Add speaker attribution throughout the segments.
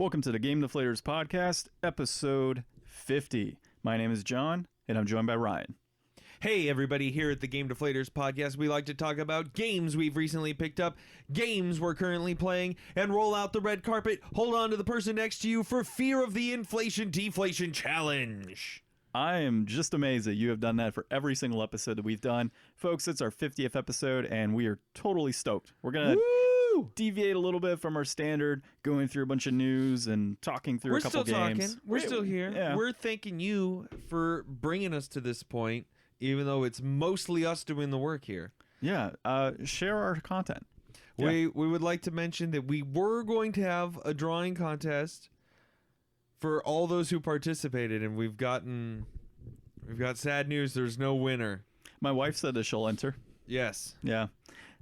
Speaker 1: Welcome to the Game Deflators podcast, episode 50. My name is John, and I'm joined by Ryan.
Speaker 2: Hey everybody, here at the Game Deflators podcast, we like to talk about games we've recently picked up, games we're currently playing, and roll out the red carpet, hold on to the person next to you for fear of the Deflation challenge.
Speaker 1: I am just amazed that you have done that for every single episode that we've done. Folks, it's our 50th episode, and we are totally stoked. We're going to deviate a little bit from our standard, going through a bunch of news and talking through a couple games.
Speaker 2: We're still here.
Speaker 1: Yeah.
Speaker 2: We're thanking you for bringing us to this point, even though it's mostly us doing the work here.
Speaker 1: Yeah, share our content.
Speaker 2: We would like to mention that we were going to have a drawing contest for all those who participated, and we've got sad news. There's no winner.
Speaker 1: My wife said that she'll enter.
Speaker 2: Yes.
Speaker 1: Yeah.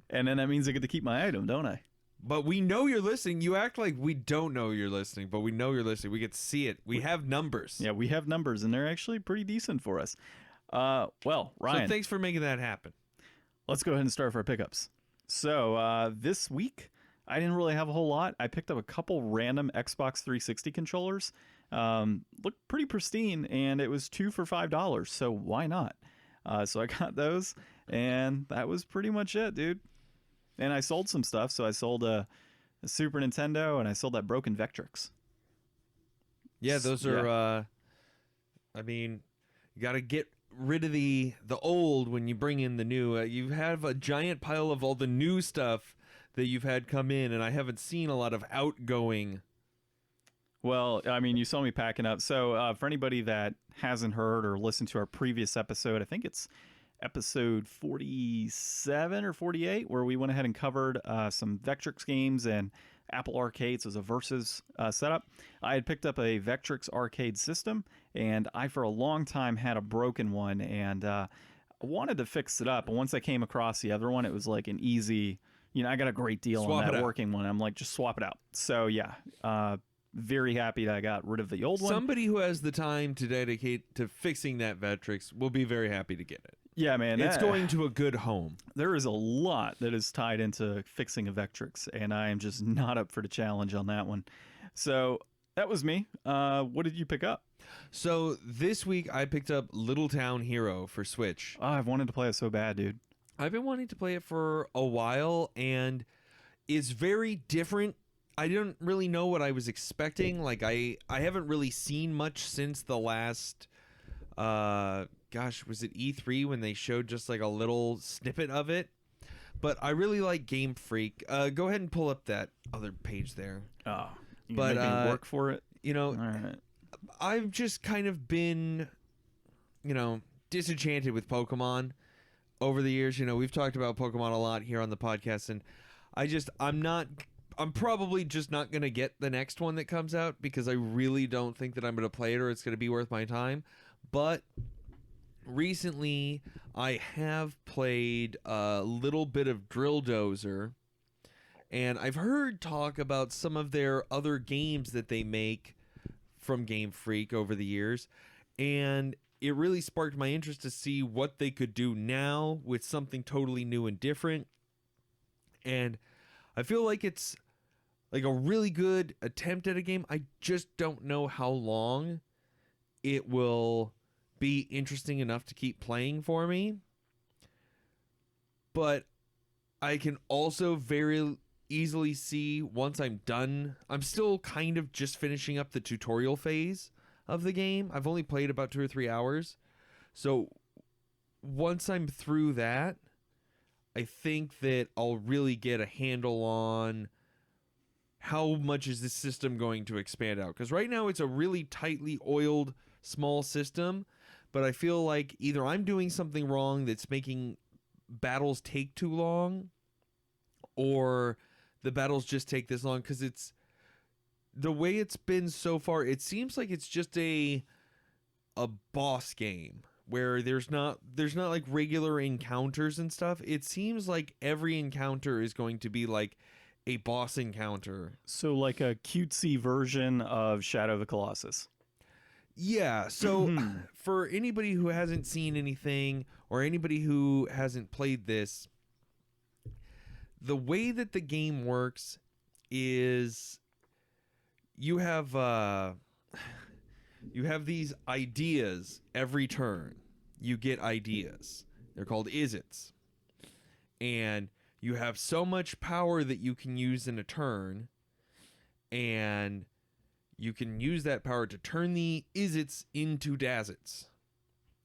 Speaker 1: And then that means I get to keep my item, don't I?
Speaker 2: But we know you're listening. You act like we don't know you're listening, but we know you're listening. We get to see it. We have numbers.
Speaker 1: Yeah, we have numbers, and they're actually pretty decent for us. Well, Ryan.
Speaker 2: So thanks for making that happen.
Speaker 1: Let's go ahead and start with our pickups. So this week, I didn't really have a whole lot. I picked up a couple random Xbox 360 controllers. Looked pretty pristine, and it was 2 for $5, so why not? So I got those, and that was pretty much it, dude. And I sold some stuff. So I sold a Super Nintendo, and I sold that broken Vectrix.
Speaker 2: Yeah, those are, I mean, you got to get rid of the old when you bring in the new. You have a giant pile of all the new stuff that you've had come in, and I haven't seen a lot of outgoing.
Speaker 1: Well, I mean, you saw me packing up. So for anybody that hasn't heard or listened to our previous episode, I think it's episode 47 or 48, where we went ahead and covered some Vectrix games and Apple Arcades as a versus setup. I had picked up a Vectrix arcade system, and I for a long time had a broken one, and I wanted to fix it up. And once I came across the other one, it was like an easy, I got a great deal on that working one. I'm like, just swap it out. So yeah, very happy that I got rid of the old one.
Speaker 2: Somebody who has the time to dedicate to fixing that Vectrix will be very happy to get it.
Speaker 1: Yeah, man.
Speaker 2: It's going to a good home.
Speaker 1: There is a lot that is tied into fixing a Vectrix, and I am just not up for the challenge on that one. So that was me. What did you pick up?
Speaker 2: So this week I picked up Little Town Hero for Switch.
Speaker 1: Oh, I've wanted to play it so bad, dude.
Speaker 2: I've been wanting to play it for a while, and it's very different. I didn't really know what I was expecting. Like I haven't really seen much since the last was it E3 when they showed just like a little snippet of it? But I really like Game Freak. Go ahead and pull up that other page there.
Speaker 1: Oh, you make me work for it?
Speaker 2: All
Speaker 1: right.
Speaker 2: I've just kind of been, disenchanted with Pokemon over the years. We've talked about Pokemon a lot here on the podcast, and I'm probably just not going to get the next one that comes out because I really don't think that I'm going to play it or it's going to be worth my time. But recently, I have played a little bit of Drill Dozer, and I've heard talk about some of their other games that they make from Game Freak over the years, and it really sparked my interest to see what they could do now with something totally new and different. And I feel like it's like a really good attempt at a game. I just don't know how long it will be interesting enough to keep playing for me. But I can also very easily see once I'm done. I'm still kind of just finishing up the tutorial phase of the game. I've only played about 2 or 3 hours. So once I'm through that, I think that I'll really get a handle on how much is this system going to expand out. Because right now it's a really tightly oiled small system, but I feel like either I'm doing something wrong that's making battles take too long, or the battles just take this long, because it's the way it's been so far. It seems like it's just a boss game where there's not like regular encounters and stuff. It seems like every encounter is going to be like a boss encounter.
Speaker 1: So like a cutesy version of Shadow of the Colossus.
Speaker 2: Yeah, so for anybody who hasn't seen anything or anybody who hasn't played this, the way that the game works is you have these ideas every turn. You get ideas. They're called isits. And you have so much power that you can use in a turn, and you can use that power to turn the isits into dazits.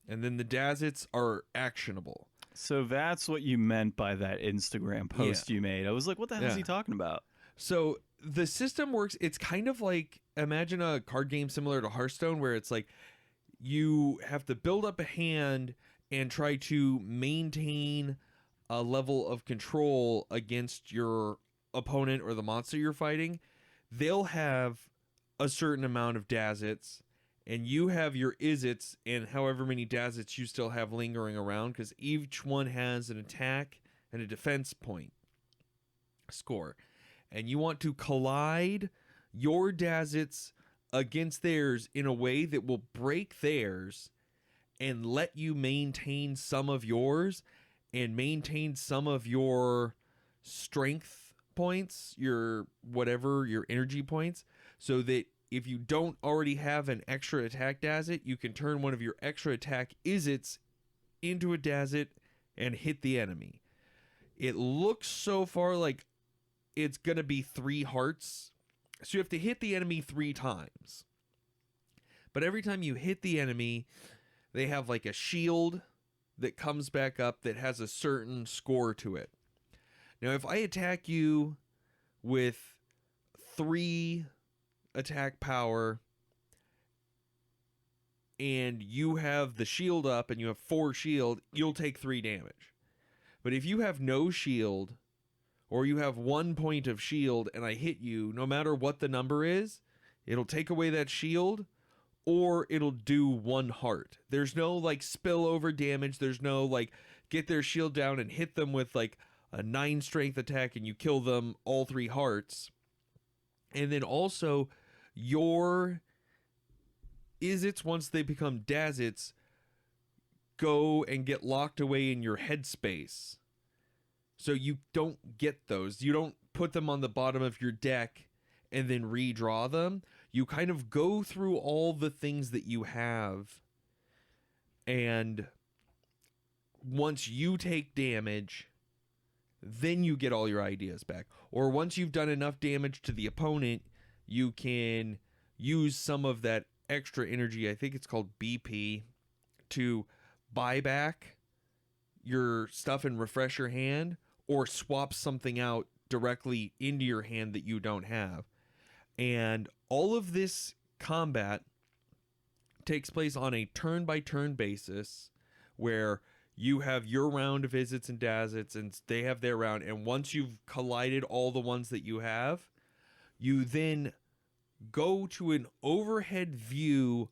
Speaker 2: And then the dazits are actionable.
Speaker 1: So that's what you meant by that Instagram post you made. I was like, what the hell is he talking about?
Speaker 2: So the system works, it's kind of like, imagine a card game similar to Hearthstone, where it's like you have to build up a hand and try to maintain a level of control against your opponent or the monster you're fighting. They'll have a certain amount of dazits, and you have your isits and however many dazits you still have lingering around, because each one has an attack and a defense point score. And you want to collide your dazits against theirs in a way that will break theirs and let you maintain some of yours and maintain some of your strength points, your whatever, your energy points, so that if you don't already have an extra attack dazit, you can turn one of your extra attack isits into a dazit and hit the enemy. It looks so far like it's going to be 3 hearts. So you have to hit the enemy 3 times. But every time you hit the enemy, they have like a shield that comes back up that has a certain score to it. Now, if I attack you with 3 attack power and you have the shield up and you have 4 shield, you'll take 3 damage. But if you have no shield, or you have 1 point of shield and I hit you, no matter what the number is, it'll take away that shield, or it'll do 1 heart. There's no like spillover damage. There's no like get their shield down and hit them with like a 9 strength attack and you kill them all 3 hearts. And then also your isits, once they become dazits, go and get locked away in your headspace. So you don't get those. You don't put them on the bottom of your deck and then redraw them. You kind of go through all the things that you have, and once you take damage, then you get all your ideas back. Or once you've done enough damage to the opponent, you can use some of that extra energy, I think it's called BP, to buy back your stuff and refresh your hand, or swap something out directly into your hand that you don't have. And all of this combat takes place on a turn-by-turn basis, where you have your round of isits and dazits, and they have their round. And once you've collided all the ones that you have, you then go to an overhead view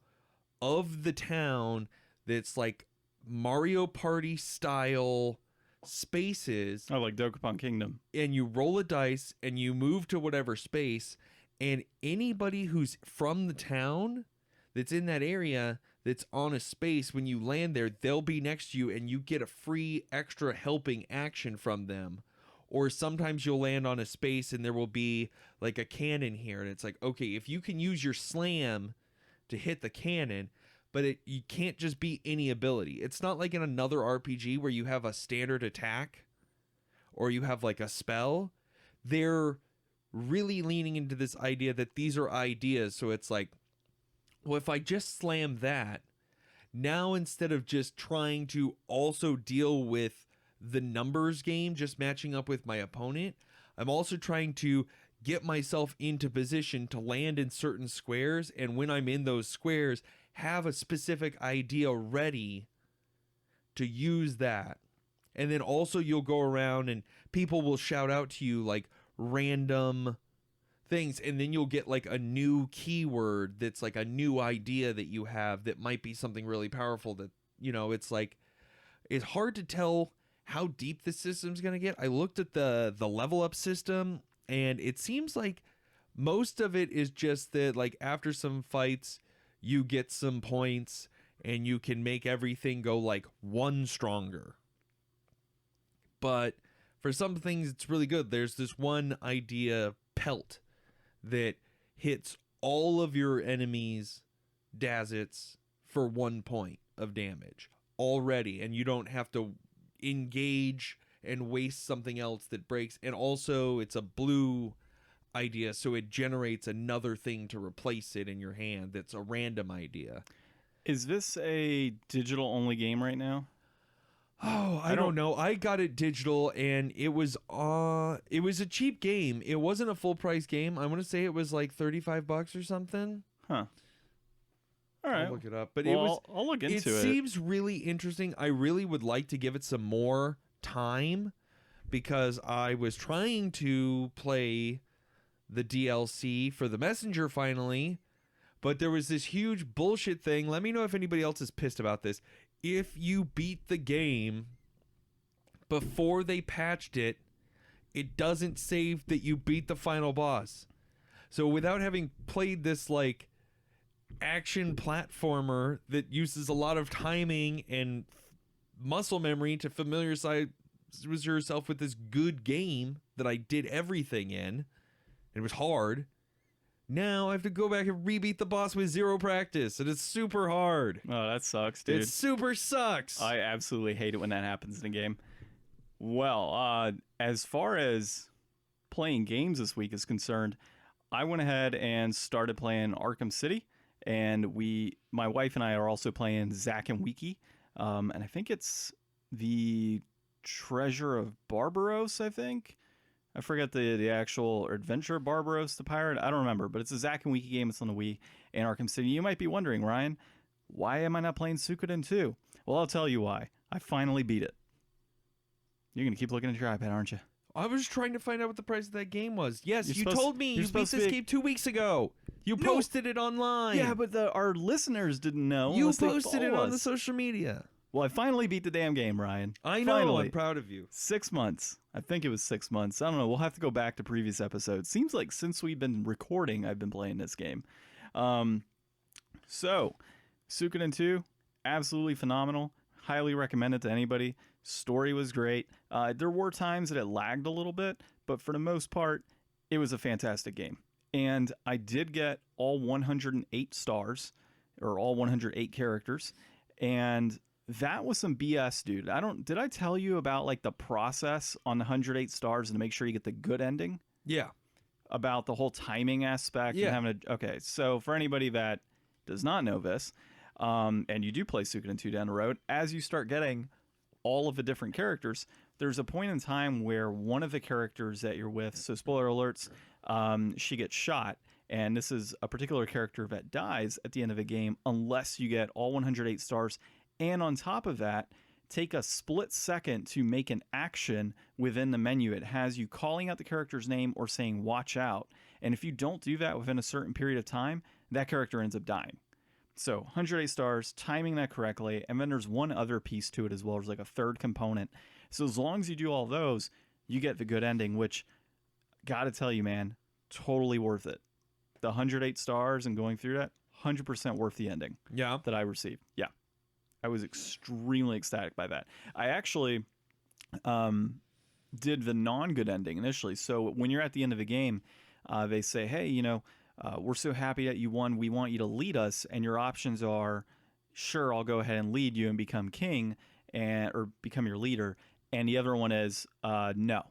Speaker 2: of the town that's like Mario Party style spaces.
Speaker 1: Oh, like Dokapon Kingdom.
Speaker 2: And you roll a dice and you move to whatever space, and anybody who's from the town that's in that area that's on a space, when you land there, they'll be next to you and you get a free extra helping action from them. Or sometimes you'll land on a space and there will be like a cannon here, and it's like, okay, if you can use your slam to hit the cannon, but you can't just be any ability. It's not like in another RPG where you have a standard attack or you have like a spell. They're really leaning into this idea that these are ideas. So it's like, well, if I just slam that, now instead of just trying to also deal with the numbers game, just matching up with my opponent, I'm also trying to get myself into position to land in certain squares, and when I'm in those squares, have a specific idea ready to use that. And then also you'll go around and people will shout out to you like random things, and then you'll get like a new keyword that's like a new idea that you have that might be something really powerful. That, you know, it's like, it's hard to tell how deep the system's going to get. I looked at the level up system, and it seems like most of it is just that like after some fights you get some points and you can make everything go like 1 stronger. But for some things it's really good. There's this one idea, pelt, that hits all of your enemies' Dazits for 1 point of damage already, and you don't have to engage and waste something else that breaks. And also, it's a blue idea, so it generates another thing to replace it in your hand that's a random idea.
Speaker 1: Is this a digital-only game right now?
Speaker 2: Oh, I don't know. I got it digital, and it was a cheap game. It wasn't a full price game. I want to say it was like $35 or something.
Speaker 1: Huh. All right.
Speaker 2: I'll look it up. But
Speaker 1: I'll look into it.
Speaker 2: It seems really interesting. I really would like to give it some more time because I was trying to play the DLC for the Messenger finally, but there was this huge bullshit thing. Let me know if anybody else is pissed about this. If you beat the game before they patched it, it doesn't save that you beat the final boss. So without having played this like action platformer that uses a lot of timing and muscle memory to familiarize yourself with this good game that I did everything in, it was hard. Now I have to go back and rebeat the boss with zero practice, and it's super hard.
Speaker 1: Oh, that sucks, dude.
Speaker 2: It super sucks.
Speaker 1: I absolutely hate it when that happens in a game. Well, as far as playing games this week is concerned, I went ahead and started playing Arkham City, and my wife and I are also playing Zack and Wiki, and I think it's the Treasure of Barbaros, I think. I forget the actual Adventure of Barbaros the Pirate. I don't remember, but it's a Zack and Wiki game. It's on the Wii and Arkham City. You might be wondering, Ryan, why am I not playing Suikoden 2? Well, I'll tell you why. I finally beat it. You're going to keep looking at your iPad, aren't you?
Speaker 2: I was trying to find out what the price of that game was. Yes,
Speaker 1: You're
Speaker 2: you
Speaker 1: supposed-
Speaker 2: told me
Speaker 1: you're
Speaker 2: you beat
Speaker 1: supposed to
Speaker 2: this
Speaker 1: be-
Speaker 2: game 2 weeks ago. You
Speaker 1: No.
Speaker 2: posted it online.
Speaker 1: Yeah, but our listeners didn't know.
Speaker 2: you
Speaker 1: unless they
Speaker 2: posted it
Speaker 1: follow
Speaker 2: on the
Speaker 1: us.
Speaker 2: social media.
Speaker 1: Well, I finally beat the damn game, Ryan.
Speaker 2: I know.
Speaker 1: Finally.
Speaker 2: I'm proud of you.
Speaker 1: 6 months. I think it was 6 months. I don't know. We'll have to go back to previous episodes. Seems like since we've been recording, I've been playing this game. So, Suikoden 2, absolutely phenomenal. Highly recommend it to anybody. Story was great. There were times that it lagged a little bit, but for the most part, it was a fantastic game. And I did get all 108 stars, or all 108 characters, and that was some BS, dude. Did I tell you about like the process on the 108 stars and to make sure you get the good ending?
Speaker 2: Yeah.
Speaker 1: About the whole timing aspect
Speaker 2: Yeah.
Speaker 1: and having okay, so for anybody that does not know this, and you do play Suikoden 2 down the road, as you start getting all of the different characters, there's a point in time where one of the characters that you're with, so spoiler alerts, she gets shot, and this is a particular character that dies at the end of the game unless you get all 108 stars. And on top of that, take a split second to make an action within the menu. It has you calling out the character's name or saying watch out. And if you don't do that within a certain period of time, that character ends up dying. So 108 stars, timing that correctly. And then there's one other piece to it as well. There's like a third component. So as long as you do all those, you get the good ending, which, gotta tell you, man, totally worth it. The 108 stars and going through that, 100% worth the ending
Speaker 2: Yeah.
Speaker 1: that I received. Yeah. I was extremely ecstatic by that. I actually did the non-good ending initially. So when you're at the end of the game, they say, hey, we're so happy that you won. We want you to lead us. And your options are, sure, I'll go ahead and lead you and become king or become your leader. And the other one is, no,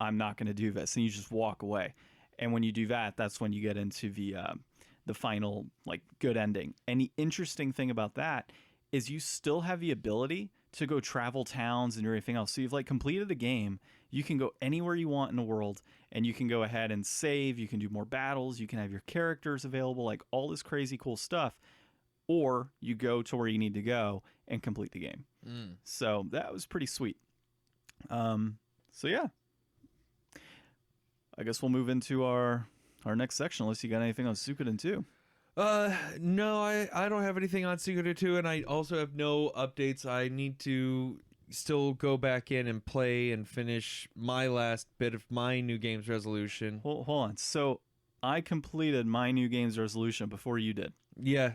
Speaker 1: I'm not going to do this. And you just walk away. And when you do that, that's when you get into the final like good ending. And the interesting thing about that is you still have the ability to go travel towns and everything else. So you've like completed the game. You can go anywhere you want in the world, and you can go ahead and save. You can do more battles. You can have your characters available, like all this crazy cool stuff. Or you go to where you need to go and complete the game. So that was pretty sweet. So yeah, I guess we'll move into our next section unless you got anything on Suikoden 2.
Speaker 2: No, I don't have anything on Suikoden 2, and I also have no updates. I need to still go back in and play and finish my last bit of my new games resolution.
Speaker 1: Hold on. So I completed my new games resolution before you did.
Speaker 2: Yeah.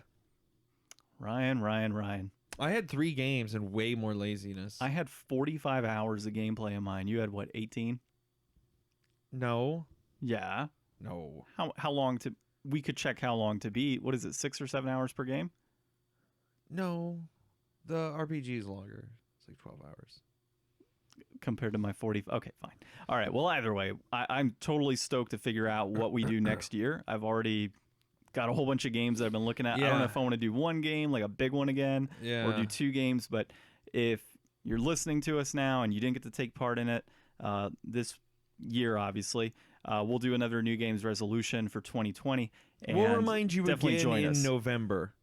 Speaker 1: Ryan.
Speaker 2: I had 3 games and way more laziness.
Speaker 1: I had 45 hours of gameplay in mine. You had what, 18?
Speaker 2: No.
Speaker 1: Yeah.
Speaker 2: No.
Speaker 1: How long to... we could check how long to beat. What is it, 6 or 7 hours per game?
Speaker 2: No, the RPG is longer. It's like 12 hours.
Speaker 1: Compared to my 40. Okay, fine. All right. Well, either way, I'm totally stoked to figure out what we do next year. I've already got a whole bunch of games that I've been looking at. I don't know if I want to do one game, like a big one again, or do 2 games. But if you're listening to us now and you didn't get to take part in it this year, obviously, we'll do another New Games resolution for 2020. And
Speaker 2: we'll remind you
Speaker 1: definitely
Speaker 2: again in
Speaker 1: us.
Speaker 2: November.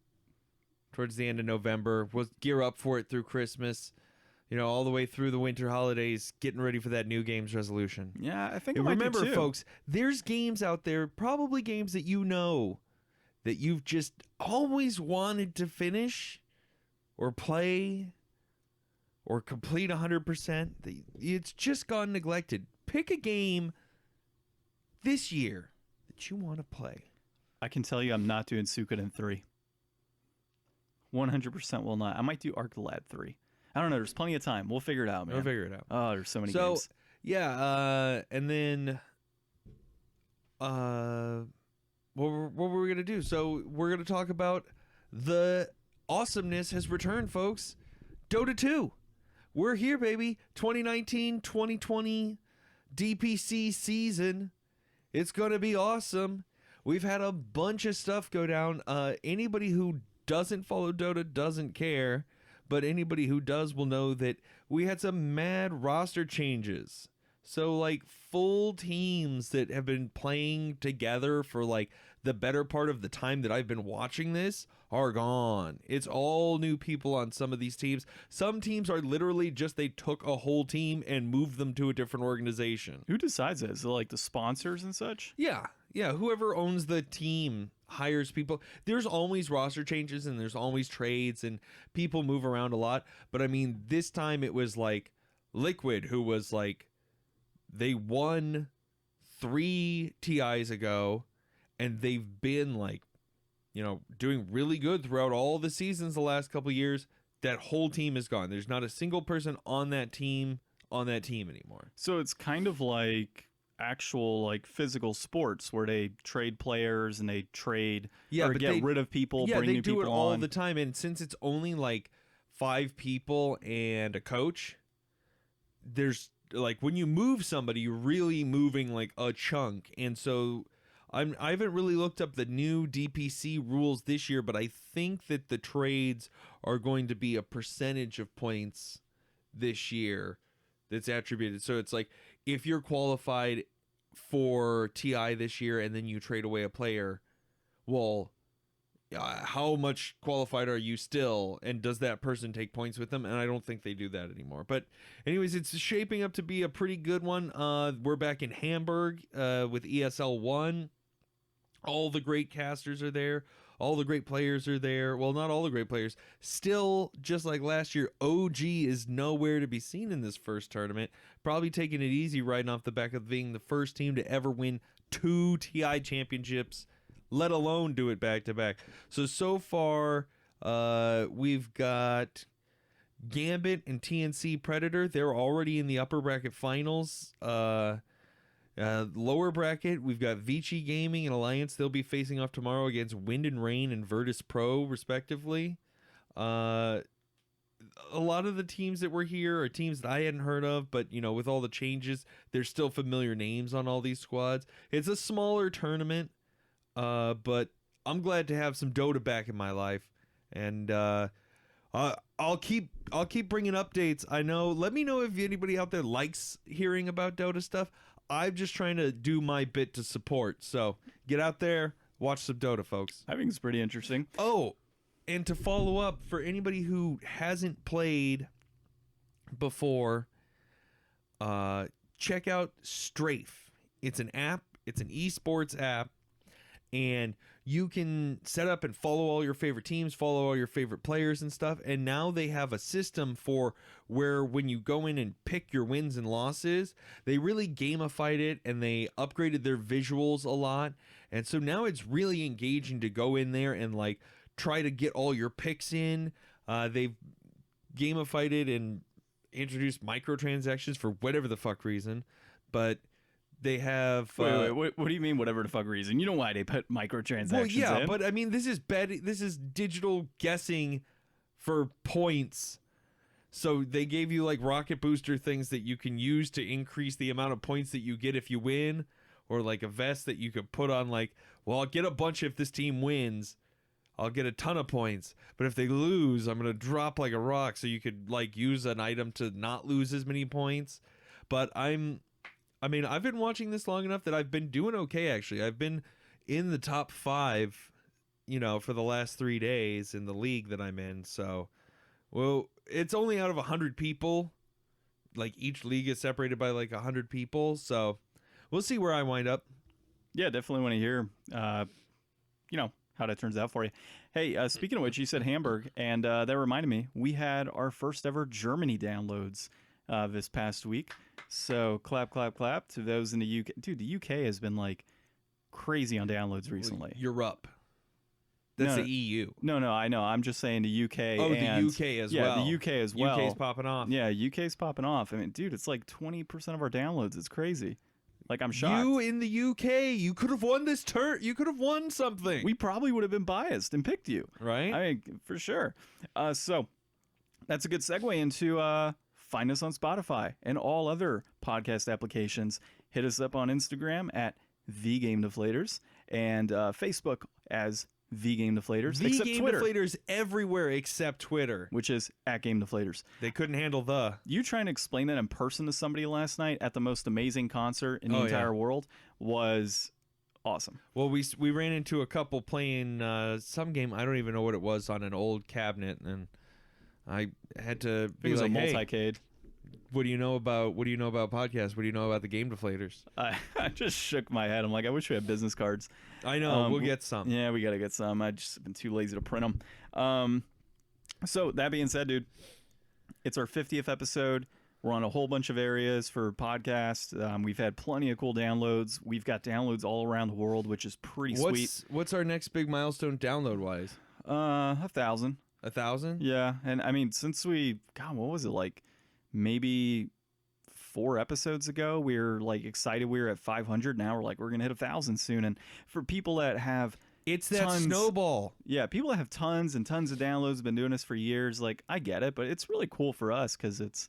Speaker 2: Towards the end of November. We'll gear up for it through Christmas. You know, all the way through the winter holidays, getting ready for that New Games resolution.
Speaker 1: Yeah, I think
Speaker 2: And
Speaker 1: I might
Speaker 2: remember,
Speaker 1: do too.
Speaker 2: folks, there's games out there, probably games that you know that you've just always wanted to finish or play or complete 100%. It's just gone neglected. Pick a game this year that you want to play.
Speaker 1: I can tell you I'm not doing Suikoden 3. 100% will not. I might do Arklad 3. I don't know. There's plenty of time. We'll figure it out, man.
Speaker 2: We'll figure it out.
Speaker 1: Oh, there's so many
Speaker 2: So,
Speaker 1: games.
Speaker 2: yeah, and then what were we going to do? So we're going to talk about the awesomeness has returned, folks. Dota 2. We're here, baby. 2019-2020 DPC season. It's going to be awesome. We've had a bunch of stuff go down. Anybody who doesn't follow Dota doesn't care. But anybody who does will know that we had some mad roster changes. So, like, full teams that have been playing together for, like, the better part of the time that I've been watching this are gone. It's all new people on some of these teams. Some teams are literally just they took a whole team and moved them to a different organization.
Speaker 1: Who decides that? Is it like the sponsors and such?
Speaker 2: Yeah. Whoever owns the team hires people. There's always roster changes and there's always trades and people move around a lot. But I mean, this time it was like Liquid, who was like, they won 3 TIs ago and they've been like, you know, doing really good throughout all the seasons the last couple of years. That whole team is gone. There's not a single person on that team anymore.
Speaker 1: So it's kind of like actual like physical sports where they trade players and they trade or get rid of people, bring new people on.
Speaker 2: Yeah, they do it all the time. And since it's only like 5 people and a coach, there's like when you move somebody, you're really moving like a chunk. And so I haven't really looked up the new DPC rules this year, but I think that the trades are going to be a percentage of points this year that's attributed. So it's like if you're qualified for TI this year and then you trade away a player, well, how much qualified are you still, and does that person take points with them? And I don't think they do that anymore. But anyways, it's shaping up to be a pretty good one. We're back in Hamburg with ESL 1. All the great casters are there. All the great players are there. Well, not all the great players. Still, just like last year, OG is nowhere to be seen in this first tournament. Probably taking it easy riding off the back of being the first team to ever win 2 TI championships, let alone do it back-to-back. So far, we've got Gambit and TNC Predator. They're already in the upper bracket finals. Lower bracket, we've got Vici Gaming and Alliance. They'll be facing off tomorrow against Wind and Rain and Virtus Pro, respectively. A lot of the teams that were here are teams that I hadn't heard of, but, you know, with all the changes, there's still familiar names on all these squads. It's a smaller tournament, but I'm glad to have some Dota back in my life. And I'll keep bringing updates. I know. Let me know if anybody out there likes hearing about Dota stuff. I'm just trying to do my bit to support. So get out there, watch some Dota, folks.
Speaker 1: I think it's pretty interesting.
Speaker 2: Oh, and to follow up, for anybody who hasn't played before, check out Strafe. It's an app. It's an esports app. And you can set up and follow all your favorite teams, follow all your favorite players and stuff. And now they have a system for where when you go in and pick your wins and losses, they really gamified it and they upgraded their visuals a lot. And so now it's really engaging to go in there and like try to get all your picks in. They've gamified it and introduced microtransactions for whatever the fuck reason. But They have.
Speaker 1: Wait, what do you mean? Whatever the fuck reason? You know why they put microtransactions
Speaker 2: Well, yeah,
Speaker 1: in?
Speaker 2: but I mean, this is This is digital guessing for points. So they gave you like rocket booster things that you can use to increase the amount of points that you get if you win, or like a vest that you could put on. Like, well, I'll get a bunch if this team wins. I'll get a ton of points, but if they lose, I'm gonna drop like a rock. So you could like use an item to not lose as many points. But I've been watching this long enough that I've been doing okay, actually. I've been in the top 5, for the last 3 days in the league that I'm in. So, well, it's only out of 100 people. Like, each league is separated by, 100 people. So, we'll see where I wind up.
Speaker 1: Yeah, definitely want to hear, how that turns out for you. Hey, speaking of which, you said Hamburg, and that reminded me, we had our first ever Germany downloads this past week. So clap, clap, clap to those in the UK. Dude, the UK has been crazy on downloads recently.
Speaker 2: Europe. That's the EU.
Speaker 1: No, I know. I'm just saying the UK.
Speaker 2: Oh,
Speaker 1: and,
Speaker 2: the UK as
Speaker 1: yeah,
Speaker 2: well.
Speaker 1: Yeah, the UK as well.
Speaker 2: UK's popping off.
Speaker 1: Yeah, UK's popping off. I mean, dude, it's 20% of our downloads. It's crazy. I'm shocked.
Speaker 2: You in the UK, you could have won this turn. You could have won something.
Speaker 1: We probably would have been biased and picked you.
Speaker 2: Right?
Speaker 1: I mean, for sure. So that's a good segue into find us on Spotify and all other podcast applications. Hit us up on Instagram at The Game Deflators and Facebook as The Game Deflators.
Speaker 2: The
Speaker 1: except
Speaker 2: Game
Speaker 1: Twitter,
Speaker 2: Deflators everywhere except Twitter,
Speaker 1: which is at Game Deflators.
Speaker 2: They couldn't handle the.
Speaker 1: You trying to explain that in person to somebody last night at the most amazing concert in the entire world was awesome.
Speaker 2: Well, we ran into a couple playing some game. I don't even know what it was on an old cabinet, and I had to be
Speaker 1: It was
Speaker 2: like,
Speaker 1: a
Speaker 2: hey,
Speaker 1: multicade.
Speaker 2: what do you know about podcasts? What do you know about the Game Deflators?
Speaker 1: I just shook my head. I'm like, I wish we had business cards.
Speaker 2: I know. We'll get some.
Speaker 1: Yeah, we got to get some. I just been too lazy to print them. So that being said, dude, it's our 50th episode. We're on a whole bunch of areas for podcasts. We've had plenty of cool downloads. We've got downloads all around the world, which is pretty sweet.
Speaker 2: What's our next big milestone download-wise?
Speaker 1: 1,000.
Speaker 2: 1,000?
Speaker 1: Yeah, and I mean, since what was it, maybe 4 episodes ago, we were excited we were at 500. Now we're we're gonna hit 1,000 soon. And for people that have
Speaker 2: it's that snowball.
Speaker 1: Yeah, people that have tons and tons of downloads, been doing this for years. I get it, but it's really cool for us because it's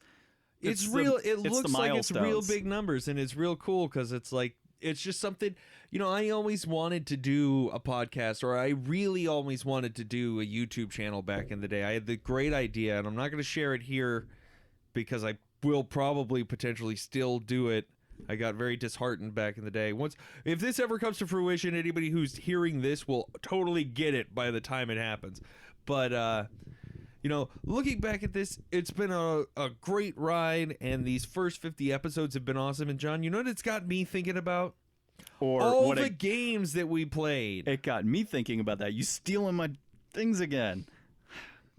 Speaker 2: real. It looks like it's real big numbers, and it's real cool because it's it's just something. I always wanted to do a podcast, or I really always wanted to do a YouTube channel back in the day. I had the great idea, and I'm not going to share it here because I will probably potentially still do it. I got very disheartened back in the day. If this ever comes to fruition, anybody who's hearing this will totally get it by the time it happens. But looking back at this, it's been a great ride, and these first 50 episodes have been awesome. And John, you know what it's got me thinking about?
Speaker 1: Or
Speaker 2: all the games that we played.
Speaker 1: It got me thinking about that. You stealing my things again.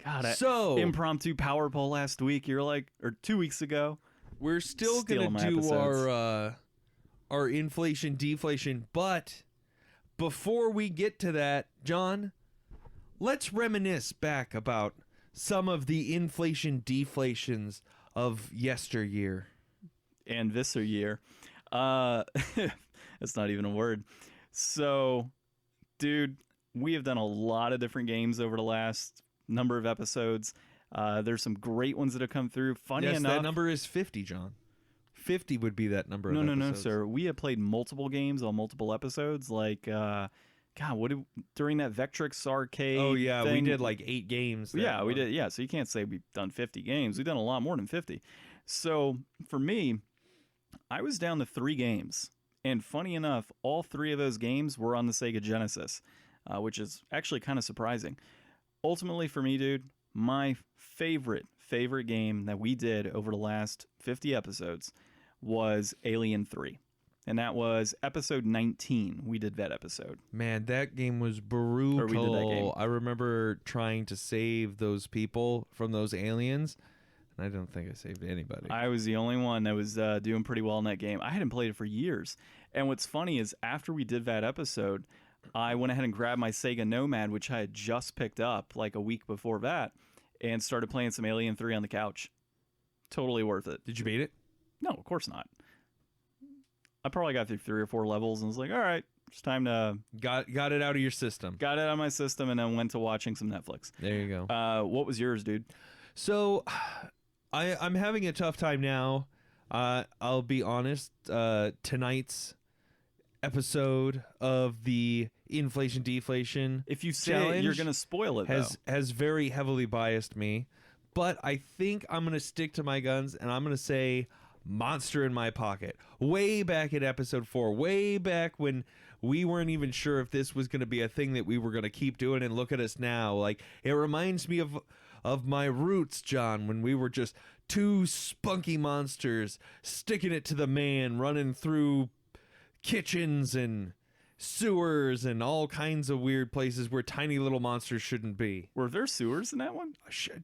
Speaker 1: God, impromptu power poll last week. You're or 2 weeks ago.
Speaker 2: We're still going to do our inflation deflation, but before we get to that, John, let's reminisce back about some of the inflation deflations of yesteryear.
Speaker 1: And this year. That's not even a word. So, dude, we have done a lot of different games over the last number of episodes. There's some great ones that have come through. Funny enough,
Speaker 2: that number is 50, John. 50 would be that number.
Speaker 1: No, sir. We have played multiple games on multiple episodes. During that Vectrix arcade?
Speaker 2: Oh yeah,
Speaker 1: thing,
Speaker 2: we did 8 games.
Speaker 1: Yeah, we did. Yeah, so you can't say we've done 50 games. We've done a lot more than 50. So for me, I was down to 3 games, and funny enough, all 3 of those games were on the Sega Genesis, which is actually kind of surprising. Ultimately, for me, dude, my favorite game that we did over the last 50 episodes was Alien 3. And that was episode 19. We did that episode.
Speaker 2: Man, that game was brutal.
Speaker 1: Or we did that game.
Speaker 2: I remember trying to save those people from those aliens, and I don't think I saved anybody.
Speaker 1: I was the only one that was doing pretty well in that game. I hadn't played it for years. And what's funny is after we did that episode, I went ahead and grabbed my Sega Nomad, which I had just picked up a week before that, and started playing some Alien 3 on the couch. Totally worth it.
Speaker 2: Did you beat it?
Speaker 1: No, of course not. I probably got through 3 or 4 levels and was like, all right, it's time to
Speaker 2: Got it out of your system.
Speaker 1: got it out of my system, and then went to watching some Netflix.
Speaker 2: There you go.
Speaker 1: What was yours, dude?
Speaker 2: So, I'm having a tough time now. I'll be honest. Tonight's episode of the Inflation Deflation
Speaker 1: If you say
Speaker 2: challenge
Speaker 1: it, you're gonna spoil it.
Speaker 2: has very heavily biased me, but I think I'm gonna stick to my guns and I'm gonna say Monster in My Pocket. Way back in episode 4, way back when we weren't even sure if this was gonna be a thing that we were gonna keep doing, and look at us now. Like, it reminds me of my roots, John, when we were just 2 spunky monsters sticking it to the man, running through kitchens and sewers and all kinds of weird places where tiny little monsters shouldn't be.
Speaker 1: Were there sewers in that one?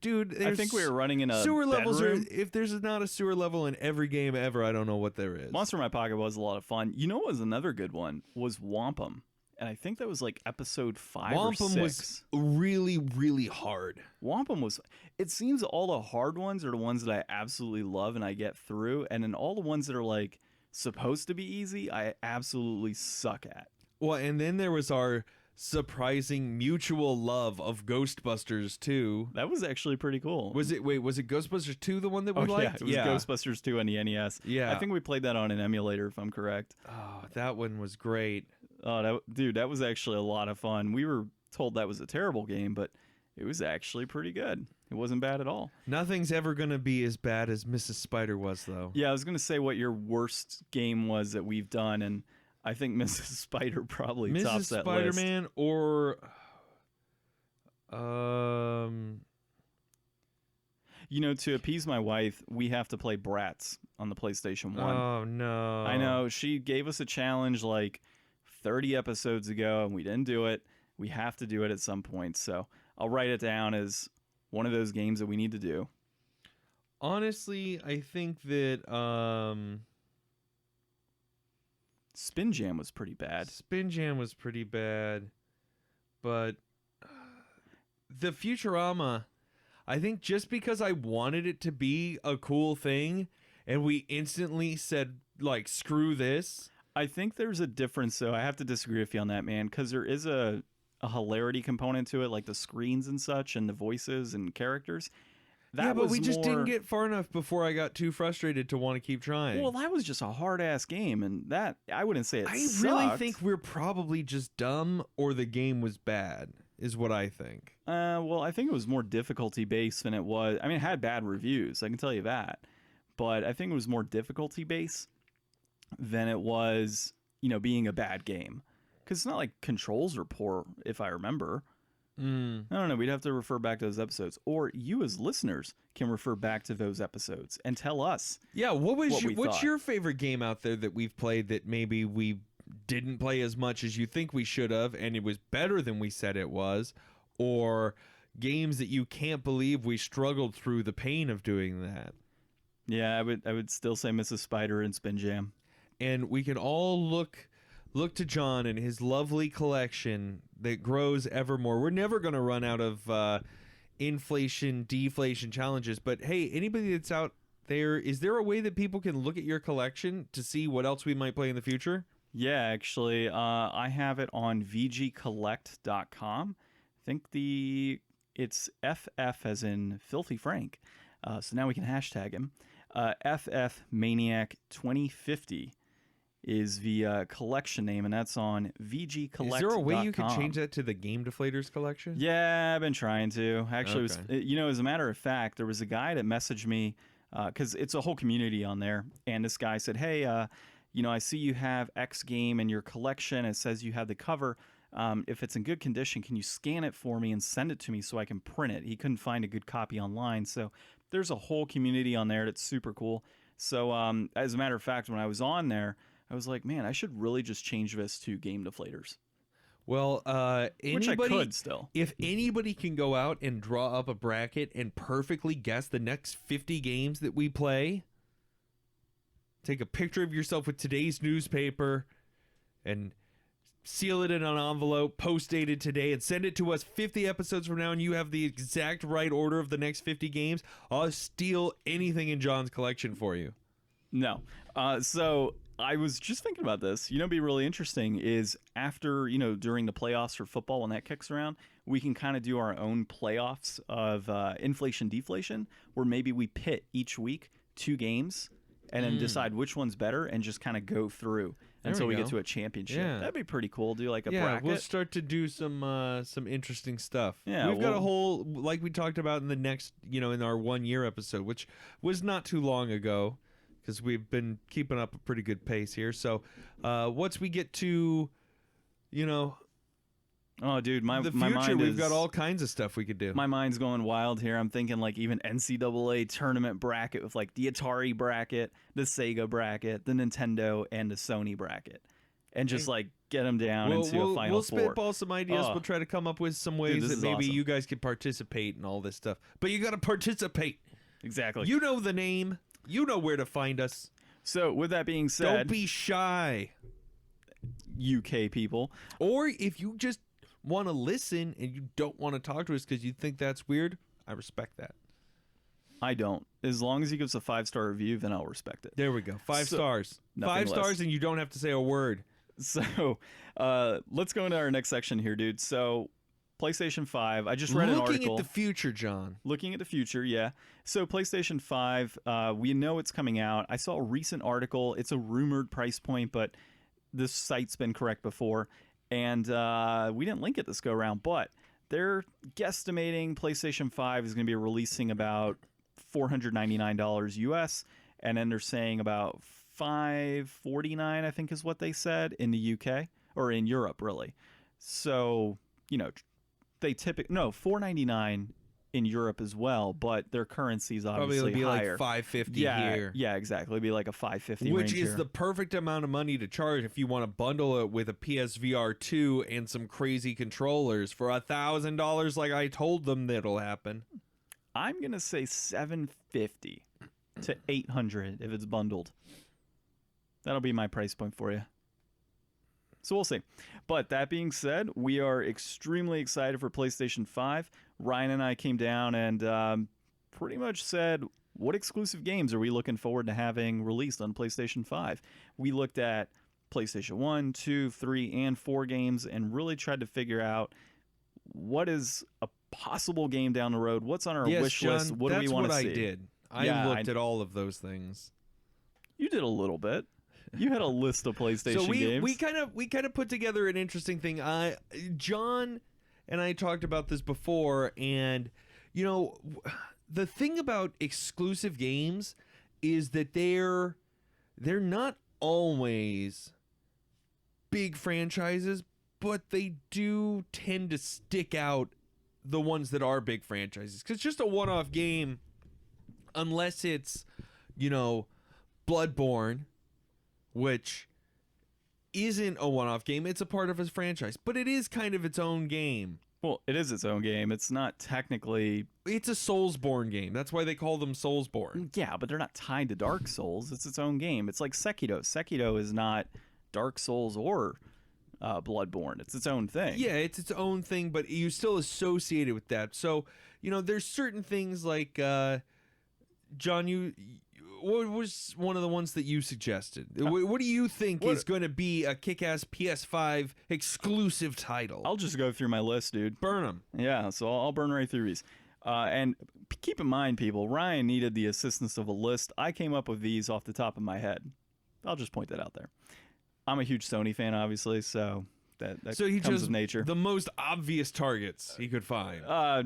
Speaker 2: Dude,
Speaker 1: I think we were running in a
Speaker 2: sewer levels.
Speaker 1: bedroom.
Speaker 2: If there's not a sewer level in every game ever, I don't know what there is.
Speaker 1: Monster in My Pocket was a lot of fun. You know what was another good one? Was Wampum. And I think that was like episode 5 or 6.
Speaker 2: Wampum was really, really hard.
Speaker 1: Wampum was... It seems all the hard ones are the ones that I absolutely love and I get through. And then all the ones that are like supposed to be easy, I absolutely suck at.
Speaker 2: Well, and then there was our surprising mutual love of Ghostbusters 2.
Speaker 1: That was actually pretty cool.
Speaker 2: Was it Ghostbusters 2 the one that we liked?
Speaker 1: Yeah, it was Ghostbusters 2 on the NES.
Speaker 2: Yeah.
Speaker 1: I think we played that on an emulator, if I'm correct.
Speaker 2: Oh, that one was great.
Speaker 1: Oh, dude, that was actually a lot of fun. We were told that was a terrible game, but it was actually pretty good. It wasn't bad at all.
Speaker 2: Nothing's ever going to be as bad as Mrs. Spider was, though.
Speaker 1: Yeah, I was going to say what your worst game was that we've done, and I think Mrs. Spider probably tops that list.
Speaker 2: Mrs. Spider-Man or...
Speaker 1: You know, to appease my wife, we have to play Bratz on the PlayStation 1.
Speaker 2: Oh, no.
Speaker 1: I know. She gave us a challenge like 30 episodes ago, and we didn't do it. We have to do it at some point, so I'll write it down as one of those games that we need to do.
Speaker 2: Honestly, I think that
Speaker 1: Spin Jam was pretty bad.
Speaker 2: Spin Jam was pretty bad, but the Futurama, I think just because I wanted it to be a cool thing and we instantly said, like, screw this.
Speaker 1: I think there's a difference, though. I have to disagree with you on that, man, because there is a hilarity component to it, like the screens and such and the voices and characters.
Speaker 2: But we just didn't get far enough before I got too frustrated to want to keep trying.
Speaker 1: Well, that was just a hard-ass game, and that, I wouldn't say it sucked.
Speaker 2: Really think we're probably just dumb or the game was bad, is what I think.
Speaker 1: Well, I think it was more difficulty-based than it was. I mean, it had bad reviews, I can tell you that. But I think it was more difficulty-based than it was, you know, being a bad game. Because it's not like controls are poor, if I remember. I don't know. We'd have to refer back to those episodes, or you as listeners can refer back to those episodes and tell us.
Speaker 2: Yeah, what's your favorite game out there that we've played that maybe we didn't play as much as you think we should have, and it was better than we said it was, or games that you can't believe we struggled through the pain of doing that?
Speaker 1: Yeah, I would still say Mrs. Spider and Spin Jam,
Speaker 2: and we can all look to John and his lovely collection that grows evermore. We're never going to run out of inflation, deflation challenges. But hey, anybody that's out there, is there a way that people can look at your collection to see what else we might play in the future?
Speaker 1: Yeah, actually, I have it on vgcollect.com. I think it's FF as in Filthy Frank. So now we can hashtag him. FF Maniac 2050. Is the collection name, and that's on vgcollect.com.
Speaker 2: Is there a way you can change that to the Game Deflators collection?
Speaker 1: Yeah, I've been trying to. Actually,
Speaker 2: Okay.
Speaker 1: you know, as a matter of fact, there was a guy that messaged me, because it's a whole community on there, and this guy said, hey, you know, I see you have X game in your collection. It says you have the cover. If it's in good condition, can you scan it for me and send it to me so I can print it? He couldn't find a good copy online, so there's a whole community on there that's super cool. So as a matter of fact, when I was on there, I was like, man, I should really just change this to Game Deflators.
Speaker 2: Well,
Speaker 1: which I could still.
Speaker 2: If anybody can go out and draw up a bracket and perfectly guess the next 50 games that we play, take a picture of yourself with today's newspaper and seal it in an envelope, post-dated today, and send it to us 50 episodes from now, and you have the exact right order of the next 50 games, I'll steal anything in John's collection for you.
Speaker 1: No. So I was just thinking about this. It'd be really interesting is after, during the playoffs for football, when that kicks around, we can kind of do our own playoffs of inflation deflation, where maybe we pit each week 2 games and then decide which one's better and just kind of go through until we get to a championship.
Speaker 2: Yeah.
Speaker 1: That'd be pretty cool. Do like a bracket.
Speaker 2: We'll start to do some interesting stuff.
Speaker 1: Yeah,
Speaker 2: we've got a whole, like we talked about in the next, in our 1 year episode, which was not too long ago, because we've been keeping up a pretty good pace here. So once we get to,
Speaker 1: oh, dude,
Speaker 2: the future, we've got all kinds of stuff we could do.
Speaker 1: My mind's going wild here. I'm thinking like even NCAA tournament bracket with like the Atari bracket, the Sega bracket, the Nintendo, and the Sony bracket. And just like get them down into a Final Four.
Speaker 2: We'll spitball some ideas. We'll try to come up with some ways that maybe you guys could participate in all this stuff. But you got to participate.
Speaker 1: Exactly.
Speaker 2: You know the name. You know where to find us.
Speaker 1: So with that being said,
Speaker 2: don't be shy,
Speaker 1: UK people.
Speaker 2: Or if you just want to listen and you don't want to talk to us because you think that's weird, I respect that.
Speaker 1: I don't. As long as he gives a 5-star review, then I'll respect it.
Speaker 2: There we go. 5 stars. 5 stars, and you don't have to say a word.
Speaker 1: So let's go into our next section here, dude. So PlayStation 5. I just read an article.
Speaker 2: Looking at the future, John.
Speaker 1: Looking at the future, yeah. So PlayStation 5, we know it's coming out. I saw a recent article. It's a rumored price point, but this site's been correct before. And we didn't link it this go-around, but they're guesstimating PlayStation 5 is going to be releasing about $499 US, and then they're saying about $549, I think is what they said, in the UK, or in Europe, really. So, they typically, no, $499 in Europe as well, but their currency's obviously
Speaker 2: probably
Speaker 1: higher.
Speaker 2: Like $550 here.
Speaker 1: Yeah, exactly. It'd be like a $550,
Speaker 2: which is
Speaker 1: here.
Speaker 2: The perfect amount of money to charge if you want to bundle it with a PSVR 2 and some crazy controllers for $1,000, like I told them that'll happen.
Speaker 1: I'm gonna say $750 to $800 if it's bundled. That'll be my price point for you. So we'll see. But that being said, we are extremely excited for PlayStation 5. Ryan and I came down and pretty much said, what exclusive games are we looking forward to having released on PlayStation 5? We looked at PlayStation 1, 2, 3, and 4 games and really tried to figure out what is a possible game down the road. What's on our wish list? What do we want to see?
Speaker 2: That's what I did. I looked at all of those things.
Speaker 1: You did a little bit. You had a list of PlayStation games.
Speaker 2: we kind of put together an interesting thing. John and I talked about this before, and the thing about exclusive games is that they're not always big franchises, but they do tend to stick out, the ones that are big franchises, because just a one-off game, unless it's Blood-Borne, which isn't a one-off game, it's a part of his franchise, but it is kind of its own game.
Speaker 1: Well, it is its own game. It's not technically...
Speaker 2: It's a Soulsborne game. That's why they call them Soulsborne.
Speaker 1: Yeah, but they're not tied to Dark Souls. It's its own game. It's like Sekiro. Sekiro is not Dark Souls or Blood-Borne. It's its own thing.
Speaker 2: Yeah, it's its own thing, but you still associate it with that. So, there's certain things like... John, what was one of the ones that you suggested? What do you think is going to be a kick-ass PS5 exclusive title?
Speaker 1: I'll just go through my list, dude.
Speaker 2: Burn them.
Speaker 1: Yeah, so I'll burn right through these. And keep in mind, people, Ryan needed the assistance of a list. I came up with these off the top of my head. I'll just point that out there. I'm a huge Sony fan, obviously, so that
Speaker 2: so he
Speaker 1: comes
Speaker 2: chose
Speaker 1: with nature.
Speaker 2: The most obvious targets he could find.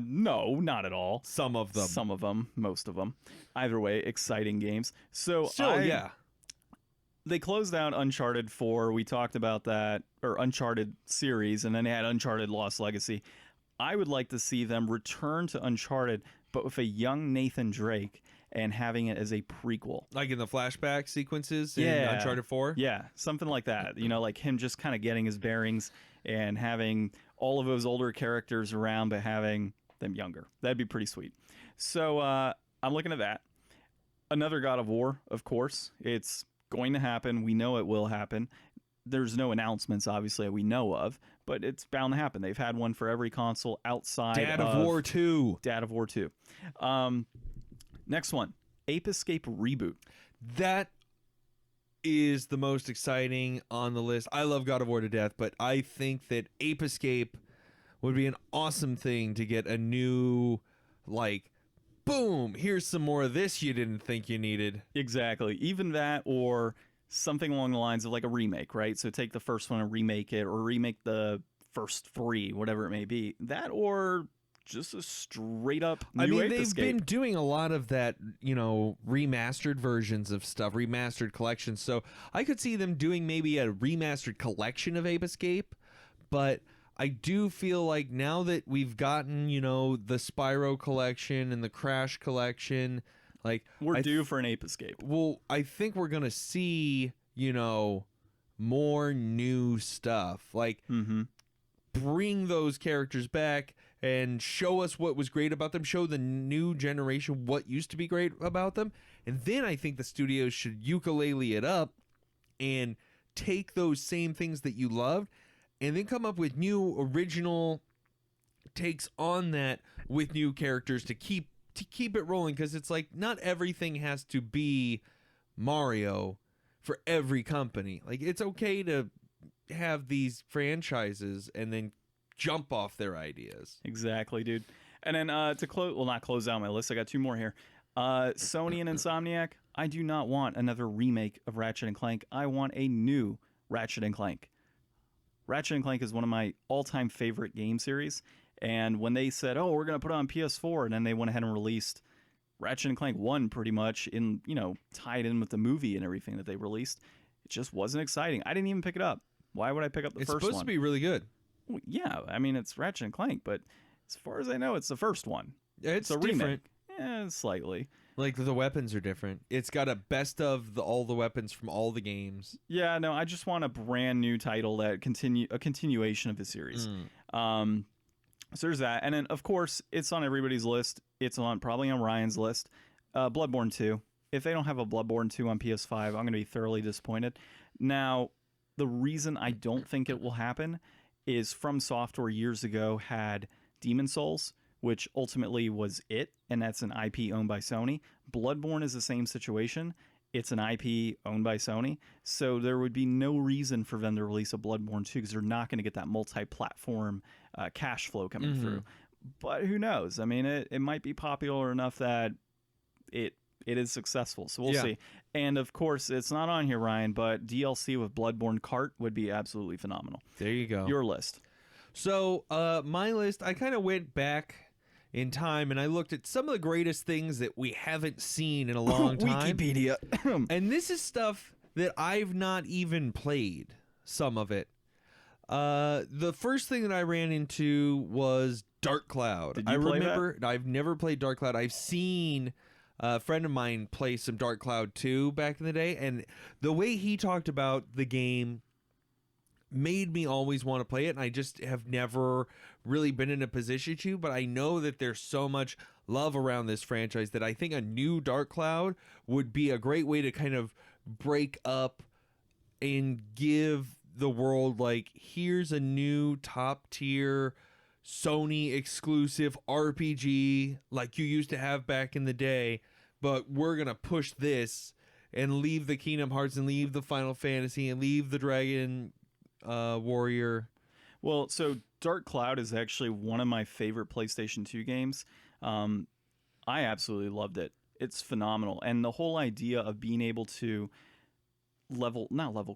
Speaker 1: No, not at all.
Speaker 2: Some of them.
Speaker 1: Some of them. Most of them. Either way, exciting games. So
Speaker 2: still, yeah.
Speaker 1: They closed out Uncharted 4. We talked about that, or Uncharted series, and then they had Uncharted Lost Legacy. I would like to see them return to Uncharted, but with a young Nathan Drake and having it as a prequel.
Speaker 2: Like in the flashback sequences in Uncharted 4?
Speaker 1: Yeah, something like that. Like him just kind of getting his bearings and having all of those older characters around, but having them younger. That'd be pretty sweet. So I'm looking at that. Another God of War, of course. It's going to happen. We know it will happen. There's no announcements, obviously, that we know of, but it's bound to happen. They've had one for every console outside
Speaker 2: Dad of War 2.
Speaker 1: Dad of War 2. Next one, Ape Escape Reboot.
Speaker 2: That is the most exciting on the list. I love God of War to death, but I think that Ape Escape would be an awesome thing to get a new, like, boom, here's some more of this you didn't think you needed.
Speaker 1: Exactly. Even that, or something along the lines of like a remake, right? So take the first one and remake it, or remake the first 3, whatever it may be. That, or just a straight up new Ape
Speaker 2: they've
Speaker 1: Escape.
Speaker 2: been doing a lot of that, remastered versions of stuff, remastered collections. So I could see them doing maybe a remastered collection of Ape Escape, but I do feel like now that we've gotten, the Spyro collection and the Crash collection, like
Speaker 1: we're due for an Ape Escape.
Speaker 2: Well, I think we're gonna see, more new stuff. Like, bring those characters back and show us what was great about them. Show the new generation what used to be great about them, and then I think the studios should ukulele it up and take those same things that you loved, and then come up with new original takes on that with new characters to keep it rolling, because it's like not everything has to be Mario for every company. Like, it's okay to have these franchises and then jump off their ideas.
Speaker 1: Exactly, dude. And then not close out my list, I got 2 more here. Sony and Insomniac, I do not want another remake of Ratchet and Clank. I want a new Ratchet and Clank. Ratchet and Clank is one of my all-time favorite game series, and when they said, "Oh, we're going to put it on PS4," and then they went ahead and released Ratchet and Clank 1 pretty much in, tied in with the movie and everything that they released, it just wasn't exciting. I didn't even pick it up. Why would I pick up the first one?
Speaker 2: It's supposed to be really good.
Speaker 1: Well, yeah, I mean, it's Ratchet and Clank, but as far as I know, it's the first one.
Speaker 2: It's
Speaker 1: a
Speaker 2: different.
Speaker 1: remake. Slightly.
Speaker 2: Like, the weapons are different. It's got a best of all the weapons from all the games.
Speaker 1: Yeah, no, I just want a brand new title that a continuation of the series. So there's that. And then, of course, it's on everybody's list. It's probably on Ryan's list. Blood-Borne 2. If they don't have a Blood-Borne 2 on PS5, I'm going to be thoroughly disappointed. Now, the reason I don't think it will happen is From Software years ago had Demon Souls, which ultimately was it, and that's an IP owned by Sony. Blood-Borne is the same situation. It's an IP owned by Sony, so there would be no reason for them to release a Blood-Borne 2 because they're not going to get that multi-platform cash flow coming through. But who knows? I mean, it might be popular enough that it is successful, so we'll see. And of course, it's not on here, Ryan, but DLC with Blood-Borne Kart would be absolutely phenomenal.
Speaker 2: There you go.
Speaker 1: Your list.
Speaker 2: So my list, I kind of went back in time and I looked at some of the greatest things that we haven't seen in a long time.
Speaker 1: Wikipedia.
Speaker 2: And this is stuff that I've not even played, some of it. The first thing that I ran into was Dark Cloud.
Speaker 1: Did you play
Speaker 2: that? I've never played Dark Cloud. I've seen a friend of mine play some Dark Cloud 2 back in the day, and the way he talked about the game made me always want to play it, and I just have never really been in a position to, but I know that there's so much love around this franchise that I think a new Dark Cloud would be a great way to kind of break up and give the world, like, here's a new top tier Sony exclusive RPG like you used to have back in the day, but we're gonna push this and leave the Kingdom Hearts and leave the Final Fantasy and leave the Dragon Warrior.
Speaker 1: Well, so Dark Cloud is actually one of my favorite PlayStation 2 games. I absolutely loved it. It's phenomenal. And the whole idea of being able to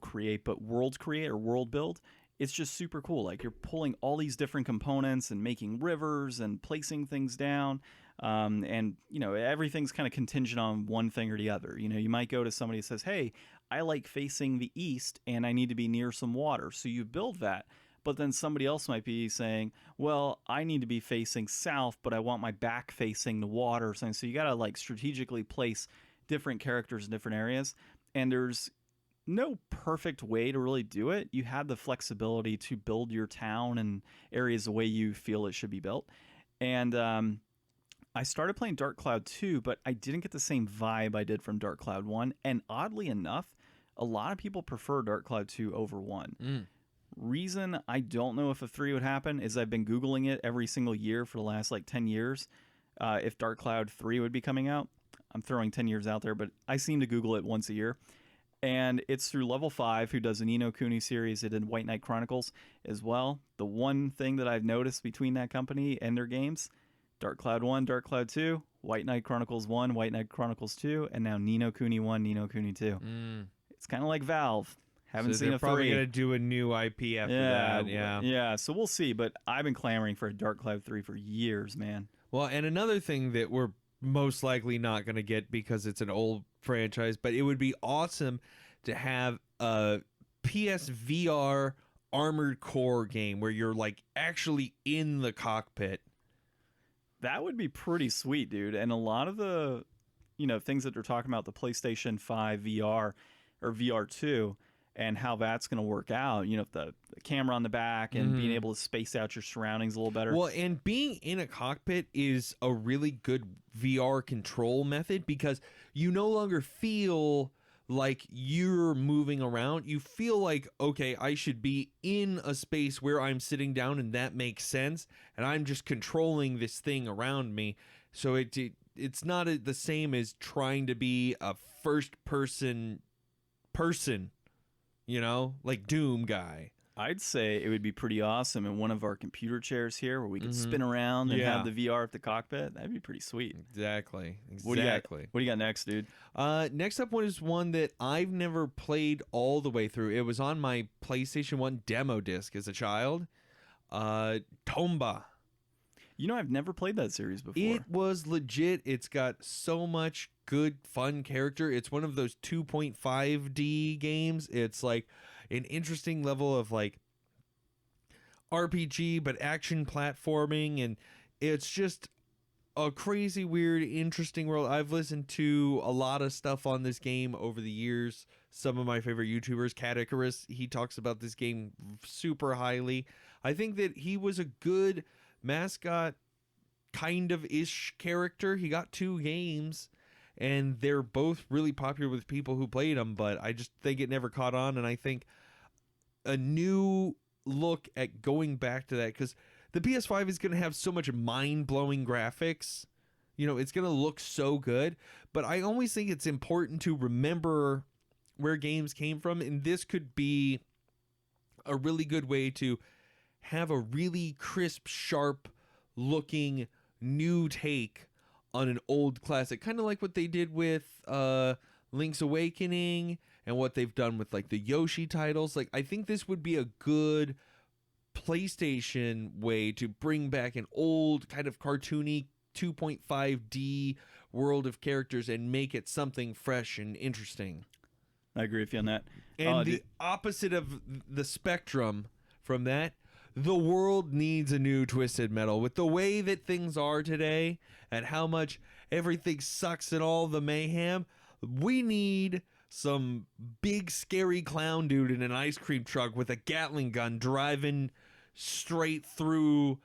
Speaker 1: create, but world create or world build, it's just super cool. Like, you're pulling all these different components and making rivers and placing things down. And, everything's kind of contingent on one thing or the other. You might go to somebody who says, hey, I like facing the east and I need to be near some water. So you build that. But then somebody else might be saying, well, I need to be facing south, but I want my back facing the water or something. So you got to, like, strategically place different characters in different areas. And there's no perfect way to really do it. You have the flexibility to build your town and areas the way you feel it should be built. And I started playing Dark Cloud 2, but I didn't get the same vibe I did from Dark Cloud 1. And oddly enough, a lot of people prefer Dark Cloud 2 over 1. Reason I don't know if a 3 would happen is I've been Googling it every single year for the last 10 years. If Dark Cloud 3 would be coming out. I'm throwing 10 years out there, but I seem to Google it once a year. And it's through Level 5, who does an Ni no Kuni series. They did White Knight Chronicles as well. The one thing that I've noticed between that company and their games, Dark Cloud 1, Dark Cloud 2, White Knight Chronicles 1, White Knight Chronicles 2, and now Ni no Kuni 1, Ni no Kuni 2. It's kind of like Valve. Haven't seen
Speaker 2: they're
Speaker 1: a
Speaker 2: probably
Speaker 1: 3.
Speaker 2: going to do a new IP after that.
Speaker 1: Yeah, so we'll see. But I've been clamoring for a Dark Cloud 3 for years, man.
Speaker 2: Well, and another thing that we're most likely not going to get because it's an old franchise, but it would be awesome to have a PSVR Armored Core game where you're like actually in the cockpit.
Speaker 1: That would be pretty sweet, dude. And a lot of the, things that they're talking about, the PlayStation 5 VR or VR2 and how that's going to work out, the camera on the back and being able to space out your surroundings a little better.
Speaker 2: Well, and being in a cockpit is a really good VR control method because you no longer feel like you're moving around. You feel like, okay, I should be in a space where I'm sitting down and that makes sense, and I'm just controlling this thing around me. So it's not the same as trying to be a first person, like Doom guy.
Speaker 1: I'd say it would be pretty awesome in one of our computer chairs here where we could spin around and have the VR at the cockpit. That'd be pretty sweet.
Speaker 2: Exactly.
Speaker 1: What do you got next, dude?
Speaker 2: Next up one is one that I've never played all the way through. It was on my PlayStation 1 demo disc as a child. Tomba.
Speaker 1: I've never played that series before.
Speaker 2: It was legit. It's got so much good, fun character. It's one of those 2.5D games. It's like an interesting level of like RPG, but action platforming. And it's just a crazy, weird, interesting world. I've listened to a lot of stuff on this game over the years. Some of my favorite YouTubers, Cat Icarus, he talks about this game super highly. I think that he was a good mascot kind of ish character. He got 2 games and they're both really popular with people who played them, but I just think it never caught on. And I think a new look at going back to that, because the PS5 is going to have so much mind-blowing graphics, it's going to look so good, but I always think it's important to remember where games came from, and this could be a really good way to have a really crisp, sharp looking new take on an old classic, kind of like what they did with Link's Awakening and what they've done with like the Yoshi titles. Like, I think this would be a good PlayStation way to bring back an old kind of cartoony 2.5D world of characters and make it something fresh and interesting.
Speaker 1: I agree with you on that.
Speaker 2: And the opposite of the spectrum from that, the world needs a new Twisted Metal. With the way that things are today and how much everything sucks and all the mayhem, we need some big scary clown dude in an ice cream truck with a Gatling gun driving straight through,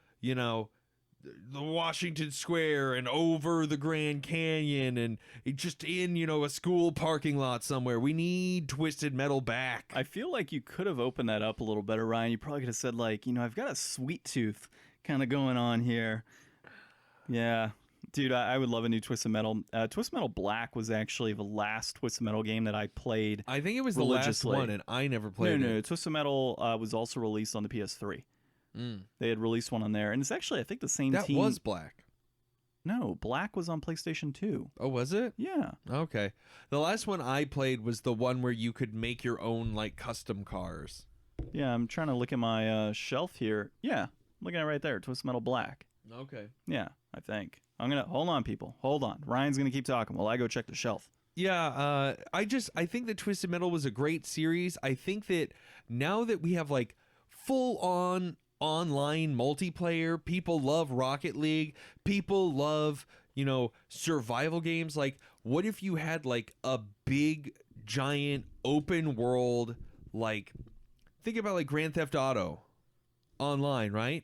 Speaker 2: the Washington Square and over the Grand Canyon and just in, a school parking lot somewhere. We need Twisted Metal back.
Speaker 1: I feel like you could have opened that up a little better, Ryan. You probably could have said, like, I've got a sweet tooth kind of going on here. Yeah. Dude, I would love a new Twisted Metal. Twisted Metal Black was actually the last Twisted Metal game that I played.
Speaker 2: I think it was the last one, and I never played it.
Speaker 1: No. Twisted Metal was also released on the PS3. They had released one on there, and it's actually, I think, the same team.
Speaker 2: That was Black.
Speaker 1: No, Black was on PlayStation 2.
Speaker 2: Oh, was it?
Speaker 1: Yeah.
Speaker 2: Okay. The last one I played was the one where you could make your own, like, custom cars.
Speaker 1: Yeah, I'm trying to look at my shelf here. Yeah, I'm looking at it right there, Twisted Metal Black.
Speaker 2: Okay.
Speaker 1: Yeah, I think. Hold on, people. Hold on. Ryan's going to keep talking while I go check the shelf.
Speaker 2: Yeah, I think that Twisted Metal was a great series. I think that now that we have, like, full-on online multiplayer, people love Rocket League, people love survival games. Like, what if you had like a big giant open world, like, think about like Grand Theft Auto online, right?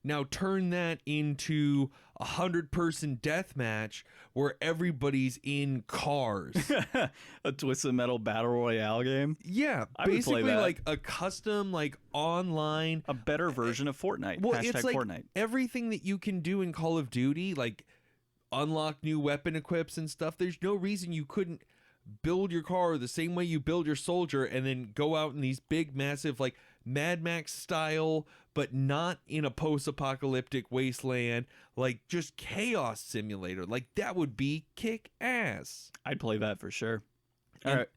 Speaker 2: Now turn that into 100-person deathmatch where everybody's in cars.
Speaker 1: A Twisted Metal Battle Royale game?
Speaker 2: Yeah, basically like a custom, like, online.
Speaker 1: A better version of Fortnite.
Speaker 2: Well,
Speaker 1: Hashtag
Speaker 2: it's like
Speaker 1: Fortnite.
Speaker 2: everything that you can do in Call of Duty, like unlock new weapon equips and stuff. There's no reason you couldn't build your car the same way you build your soldier, and then go out in these big, massive, like Mad Max style, but not in a post-apocalyptic wasteland, like just chaos simulator. Like that would be kick ass.
Speaker 1: I'd play that for sure. All
Speaker 2: And
Speaker 1: right.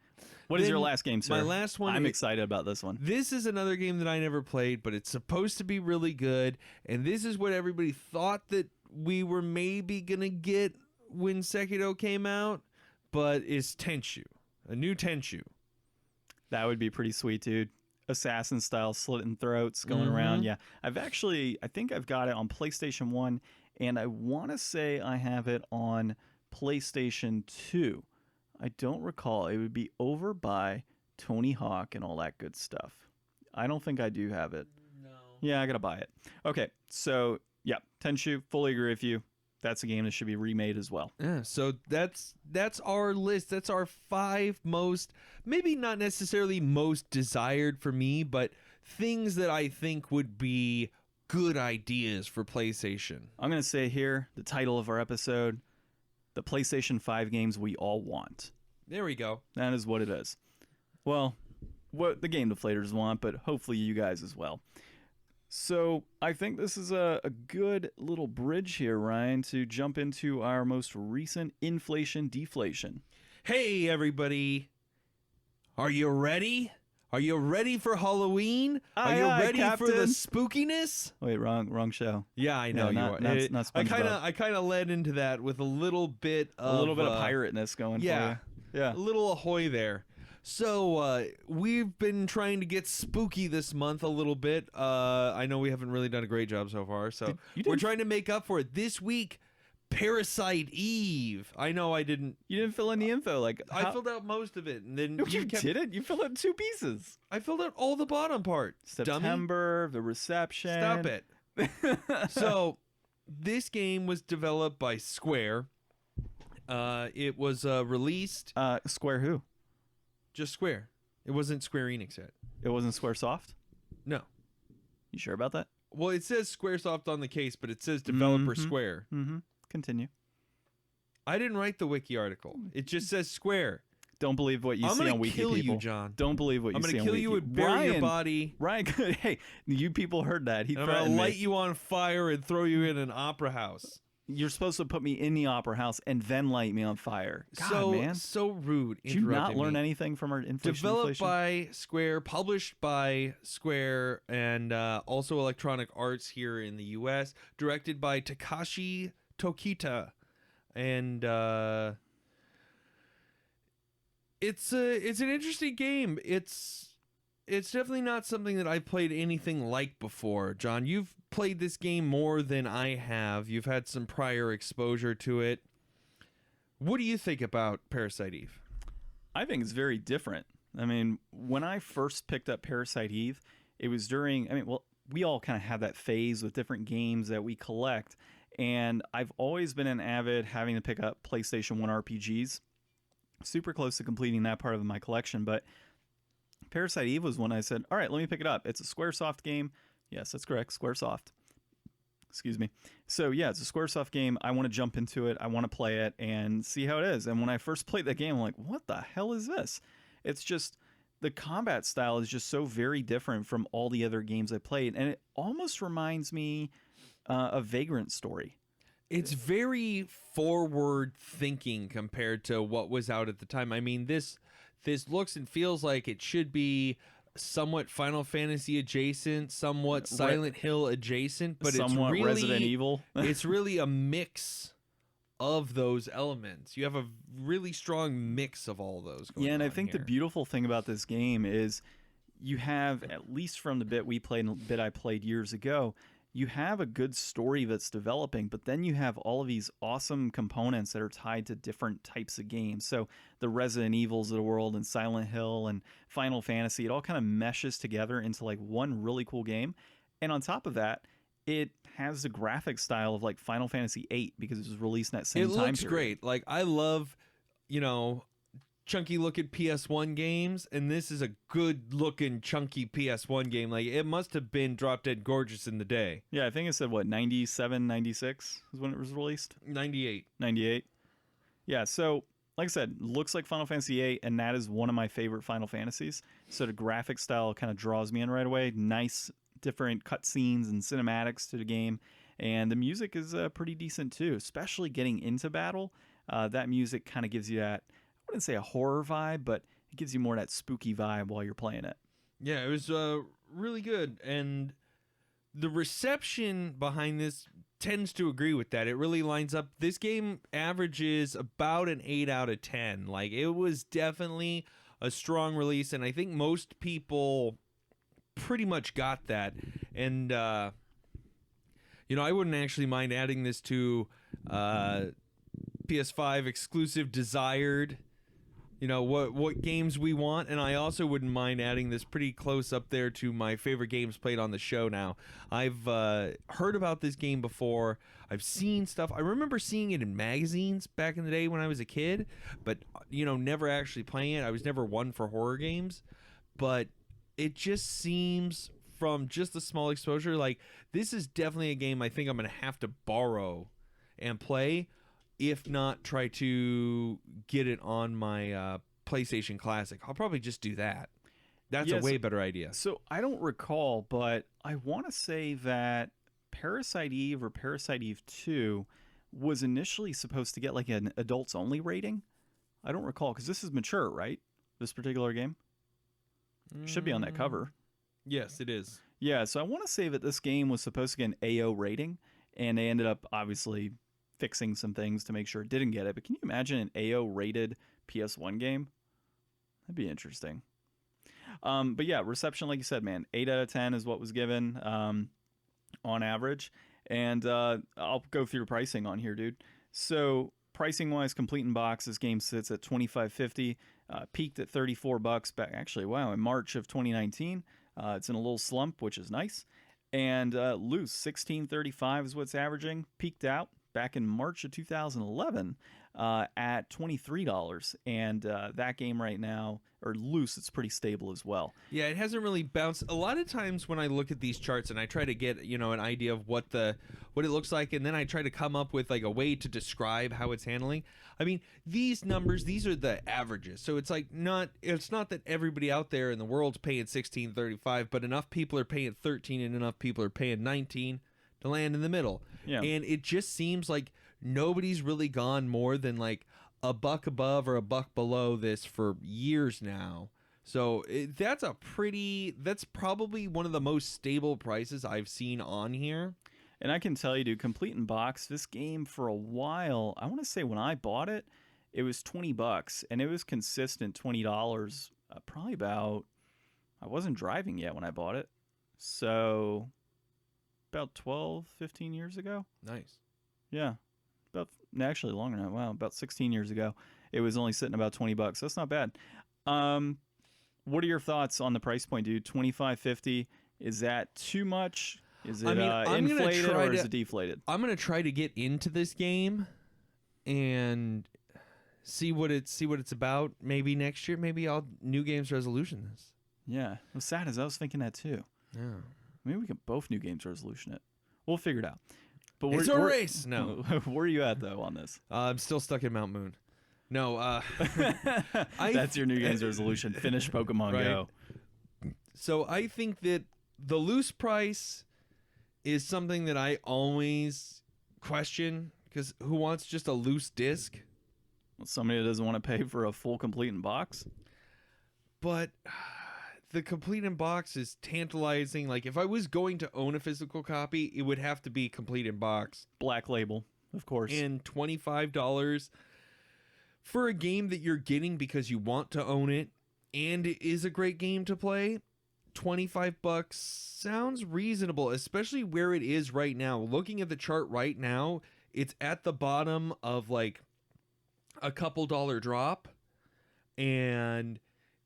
Speaker 1: What is your last game, sir?
Speaker 2: My last one.
Speaker 1: I'm excited about this one.
Speaker 2: This is another game that I never played, but it's supposed to be really good. And this is what everybody thought that we were maybe going to get when Sekiro came out, but it's Tenchu. A new Tenchu.
Speaker 1: That would be pretty sweet, dude. Assassin style slitting throats going around. Yeah. I think I've got it on PlayStation 1, and I want to say I have it on PlayStation 2. I don't recall. It would be over by Tony Hawk and all that good stuff. I don't think I do have it.
Speaker 2: No.
Speaker 1: Yeah, I gotta buy it. Okay, so yeah, Tenchu, fully agree with you. That's a game that should be remade as well.
Speaker 2: Yeah, so that's our list. That's our 5 most, maybe not necessarily most desired for me, but things that I think would be good ideas for PlayStation.
Speaker 1: I'm gonna say here, the title of our episode, the PlayStation 5 games we all want.
Speaker 2: There we go.
Speaker 1: That is what it is. Well, what the Game Deflators want, but hopefully you guys as well. So I think this is a good little bridge here, Ryan, to jump into our most recent inflation deflation.
Speaker 2: Hey, everybody. Are you ready? Are you ready for Halloween? Are you ready for the spookiness?
Speaker 1: Wait, wrong show.
Speaker 2: Yeah, I know
Speaker 1: No,
Speaker 2: you are.
Speaker 1: not
Speaker 2: I
Speaker 1: SpongeBob.
Speaker 2: kind of led into that with a little bit of
Speaker 1: pirateness going for you. Yeah.
Speaker 2: A little ahoy there. So we've been trying to get spooky this month a little bit. I know we haven't really done a great job so far, so we're trying to make up for it. This week, Parasite Eve. I know I didn't.
Speaker 1: You didn't fill in the info.
Speaker 2: I filled out most of it, and then
Speaker 1: No, you didn't. You filled out 2 pieces.
Speaker 2: I filled out all the bottom part.
Speaker 1: September, the reception.
Speaker 2: Stop it. So this game was developed by Square. It was released.
Speaker 1: Square who?
Speaker 2: Just Square. It wasn't Square Enix yet.
Speaker 1: It wasn't Squaresoft?
Speaker 2: No.
Speaker 1: You sure about that?
Speaker 2: Well, it says Squaresoft on the case, but it says developer Square.
Speaker 1: Mm-hmm. Continue.
Speaker 2: I didn't write the wiki article. It just says Square.
Speaker 1: Don't believe what you see on Wiki,
Speaker 2: people. I'm
Speaker 1: going to
Speaker 2: kill you, John.
Speaker 1: Don't believe what you see on Wiki.
Speaker 2: I'm going to kill you and bury your body.
Speaker 1: Ryan, hey, you people heard that.
Speaker 2: I'm going to light you on fire and throw you in an opera house.
Speaker 1: You're supposed to put me in the opera house and then light me on fire. God, man.
Speaker 2: So rude.
Speaker 1: Did you not learn anything from our inflation?
Speaker 2: Developed by Square, published by Square, and also Electronic Arts here in the U.S. Directed by Takashi Tokita. And it's an interesting game. It's definitely not something that I've played anything like before. John, you've played this game more than I have. You've had some prior exposure to it. What do you think about Parasite Eve?
Speaker 1: I think it's very different. I mean, when I first picked up Parasite Eve, it was during, we all kind of have that phase with different games that we collect. And I've always been an avid having to pick up PlayStation 1 RPGs. Super close to completing that part of my collection, but Parasite Eve was one I said, all right, let me pick it up. It's a Squaresoft game. Yes, that's correct. Squaresoft. Excuse me. So yeah, it's a Squaresoft game. I want to jump into it. I want to play it and see how it is. And when I first played that game, I'm like, what the hell is this? It's just, the combat style is just so very different from all the other games I played. And it almost reminds me of Vagrant Story.
Speaker 2: It's very forward thinking compared to what was out at the time. I mean, this looks and feels like it should be somewhat Final Fantasy adjacent, somewhat Silent Hill adjacent, but
Speaker 1: somewhat
Speaker 2: it's really
Speaker 1: Resident Evil.
Speaker 2: It's really a mix of those elements. You have a really strong mix of all those going on.
Speaker 1: Yeah, and I think the beautiful thing about this game is you have, at least from the bit we played and the bit I played years ago, you have a good story that's developing, but then you have all of these awesome components that are tied to different types of games. So the Resident Evils of the world and Silent Hill and Final Fantasy, it all kind of meshes together into like one really cool game. And on top of that, it has the graphic style of like Final Fantasy VIII because it was released in that same time period. It looks
Speaker 2: great. Like, I love, chunky looking PS1 games, and this is a good looking chunky PS1 game. Like, it must have been drop dead gorgeous in the day.
Speaker 1: Yeah, I think it said 97, 96 is when it was released.
Speaker 2: 98.
Speaker 1: 98. Yeah, so like I said, looks like Final Fantasy VIII, and that is one of my favorite Final Fantasies. So the graphic style kind of draws me in right away. Nice, different cutscenes and cinematics to the game, and the music is pretty decent too. Especially getting into battle, that music kind of gives you that, I wouldn't say a horror vibe, but it gives you more of that spooky vibe while you're playing it.
Speaker 2: Yeah, it was really good, and the reception behind this tends to agree with that. It really lines up. This game averages about an 8 out of 10. Like, it was definitely a strong release, and I think most people pretty much got that. And I wouldn't actually mind adding this to PS5 exclusive desired, what games we want, and I also wouldn't mind adding this pretty close up there to my favorite games played on the show now. I've heard about this game before. I've seen stuff. I remember seeing it in magazines back in the day when I was a kid, but never actually playing it. I was never one for horror games, but it just seems, from just a small exposure, like this is definitely a game I think I'm going to have to borrow and play, if not try to get it on my PlayStation Classic. I'll probably just do that. That's a way better idea.
Speaker 1: So I don't recall, but I want to say that Parasite Eve or Parasite Eve 2 was initially supposed to get like an adults only rating. I don't recall, because this is mature, right? This particular game? Should be on that cover.
Speaker 2: Yes, it is.
Speaker 1: Yeah, so I want to say that this game was supposed to get an AO rating, and they ended up obviously fixing some things to make sure it didn't get it. But can you imagine an AO rated PS1 game? That'd be interesting. But yeah, reception, like you said, man, 8 out of 10 is what was given on average. And I'll go through the pricing on here, dude. So pricing wise, complete in box, this game sits at $25.50, peaked at $34 back. Actually, wow, in March of 2019. It's in a little slump, which is nice. And loose, $16.35 is what's averaging. Peaked out back in March of 2011 at $23. And that game right now, or loose, it's pretty stable as well.
Speaker 2: Yeah, it hasn't really bounced. A lot of times when I look at these charts and I try to get, an idea of what it looks like, and then I try to come up with like a way to describe how it's handling. I mean, these numbers, these are the averages. So it's like it's not that everybody out there in the world's paying $16.35, but enough people are paying $13 and enough people are paying $19 to land in the middle.
Speaker 1: Yeah.
Speaker 2: And it just seems like nobody's really gone more than like a buck above or a buck below this for years now. So that's probably one of the most stable prices I've seen on here.
Speaker 1: And I can tell you, dude, complete in box, this game for a while, I want to say when I bought it, it was $20, and it was consistent $20 probably about, I wasn't driving yet when I bought it. So about 12, 15 years ago.
Speaker 2: Nice.
Speaker 1: Yeah. Actually longer than that. Wow, about 16 years ago. It was only sitting about $20. That's not bad. What are your thoughts on the price point, dude? $25.50. Is that too much? Is it inflated or is it deflated?
Speaker 2: I'm going to try to get into this game and see what it's about. Maybe next year, maybe I'll New Games Resolution this.
Speaker 1: Yeah. What's sad is I was thinking that too.
Speaker 2: Yeah.
Speaker 1: Maybe we could both New Games Resolution it. We'll figure it out. But
Speaker 2: it's a race. No.
Speaker 1: Where are you at, though, on this?
Speaker 2: I'm still stuck in Mount Moon. No.
Speaker 1: That's your New Games Resolution. Finish Pokemon Go.
Speaker 2: So I think that the loose price is something that I always question, because who wants just a loose disc?
Speaker 1: Well, somebody that doesn't want to pay for a full complete in box.
Speaker 2: But the complete in box is tantalizing. Like, if I was going to own a physical copy, it would have to be complete in box.
Speaker 1: Black label, of course.
Speaker 2: And $25 for a game that you're getting because you want to own it, and it is a great game to play. $25 sounds reasonable, especially where it is right now. Looking at the chart right now, it's at the bottom of like a couple dollar drop, and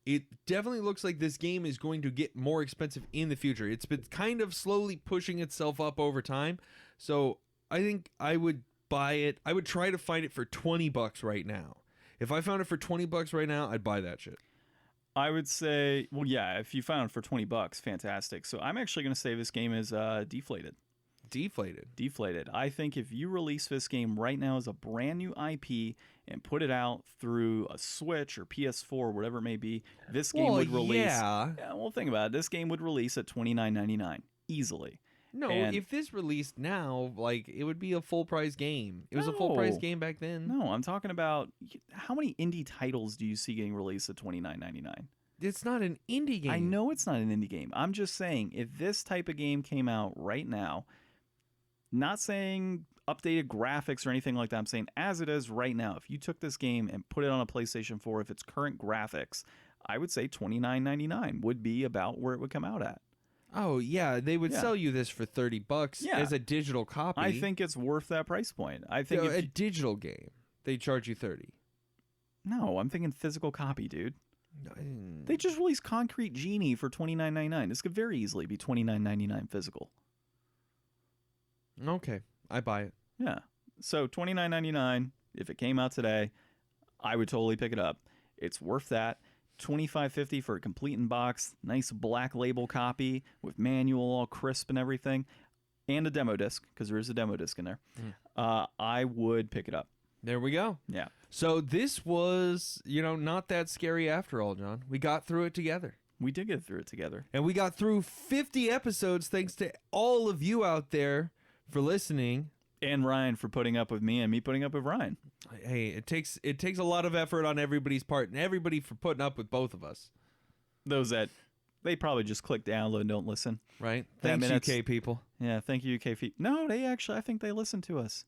Speaker 2: it definitely looks like this game is going to get more expensive in the future. It's been kind of slowly pushing itself up over time, so I think I would buy it. I would try to find it for $20 right now. If I found it for $20 right now, I'd buy that shit.
Speaker 1: I would say, well, yeah, if you found it for $20, fantastic. So I'm actually going to say this game is deflated.
Speaker 2: Deflated.
Speaker 1: I think if you release this game right now as a brand new IP and put it out through a Switch or PS4, whatever it may be, this game would release.
Speaker 2: Yeah.
Speaker 1: Well, think about it. This game would release at $29.99 easily.
Speaker 2: No,
Speaker 1: And-
Speaker 2: if this released now, like, it would be a full price game. It was a full price game back then.
Speaker 1: No, I'm talking about how many indie titles do you see getting released at $29.99?
Speaker 2: It's not an indie game.
Speaker 1: I know it's not an indie game. I'm just saying, if this type of game came out right now, not saying updated graphics or anything like that, I'm saying as it is right now, if you took this game and put it on a PlayStation 4, if it's current graphics, I would say $29.99 would be about where it would come out at.
Speaker 2: Oh, yeah. They would
Speaker 1: Yeah.
Speaker 2: sell you this for $30
Speaker 1: Yeah.
Speaker 2: as a digital copy.
Speaker 1: I think it's worth that price point. I think
Speaker 2: So
Speaker 1: if
Speaker 2: a
Speaker 1: you-
Speaker 2: digital game, they charge you 30.
Speaker 1: no, I'm thinking physical copy, dude.
Speaker 2: Mm.
Speaker 1: They just released Concrete Genie for $29.99. This could very easily be $29.99 physical.
Speaker 2: Okay, I buy it.
Speaker 1: Yeah. So $29.99, if it came out today, I would totally pick it up. It's worth that. $25.50 for a complete in box, nice black label copy with manual all crisp and everything, and a demo disc, because there is a demo disc in there. I would pick it up.
Speaker 2: There we go.
Speaker 1: Yeah.
Speaker 2: So this was, not that scary after all, John. We got through it together.
Speaker 1: We did get through it together.
Speaker 2: And we got through 50 episodes thanks to all of you out there for listening.
Speaker 1: And Ryan for putting up with me and me putting up with Ryan.
Speaker 2: Hey, it takes a lot of effort on everybody's part and everybody for putting up with both of us.
Speaker 1: Those that, they probably just click download and don't listen.
Speaker 2: Right?
Speaker 1: Yeah, I
Speaker 2: Thanks,
Speaker 1: mean, that's-
Speaker 2: UK people.
Speaker 1: Yeah, thank you, UK feet. No, they actually, I think they listen to us.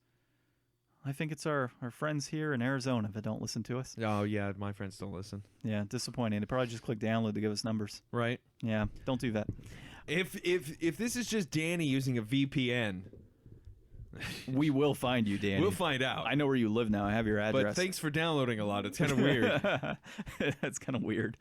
Speaker 1: I think it's our friends here in Arizona that don't listen to us.
Speaker 2: Oh, yeah, my friends don't listen.
Speaker 1: Yeah, disappointing. They probably just click download to give us numbers.
Speaker 2: Right?
Speaker 1: Yeah, don't do that.
Speaker 2: If this is just Danny using a VPN,
Speaker 1: We will find you, Danny.
Speaker 2: we'll find out.
Speaker 1: I know where you live now. I have your address.
Speaker 2: But thanks for downloading a lot. It's kind of weird.
Speaker 1: That's kind of weird.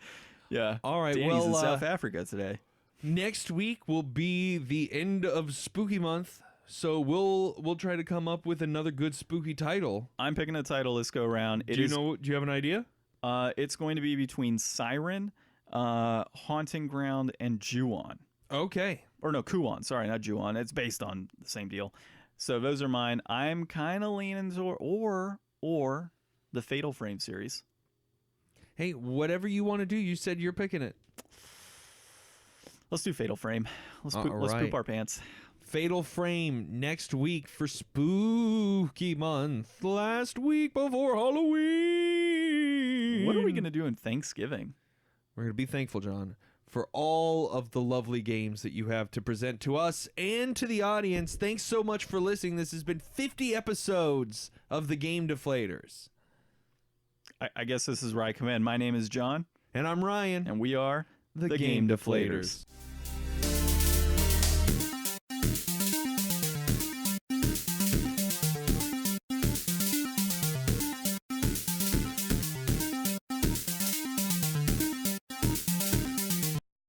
Speaker 1: Yeah.
Speaker 2: All right,
Speaker 1: Danny's
Speaker 2: well,
Speaker 1: in South Africa today.
Speaker 2: Next week will be the end of Spooky Month, so we'll try to come up with another good spooky title.
Speaker 1: I'm picking a title this go around.
Speaker 2: Do you have an idea?
Speaker 1: It's going to be between Siren, Haunting Ground, and Ju-on.
Speaker 2: Okay.
Speaker 1: Or no, Kuon. Sorry, not Ju-on. It's based on the same deal. So those are mine. I'm kind of leaning toward or the Fatal Frame series.
Speaker 2: Hey, whatever you want to do, you said you're picking it.
Speaker 1: Let's do Fatal Frame. Let's
Speaker 2: All
Speaker 1: poop
Speaker 2: right.
Speaker 1: our pants.
Speaker 2: Fatal Frame next week for Spooky Month. Last week before Halloween.
Speaker 1: What are we going to do in Thanksgiving?
Speaker 2: We're going to be thankful, John, for all of the lovely games that you have to present to us and to the audience. Thanks so much for listening. This has been 50 episodes of the Game Deflators.
Speaker 1: I guess this is where I come in. My name is John,
Speaker 2: And I'm Ryan.
Speaker 1: and we are
Speaker 2: the Game Deflators.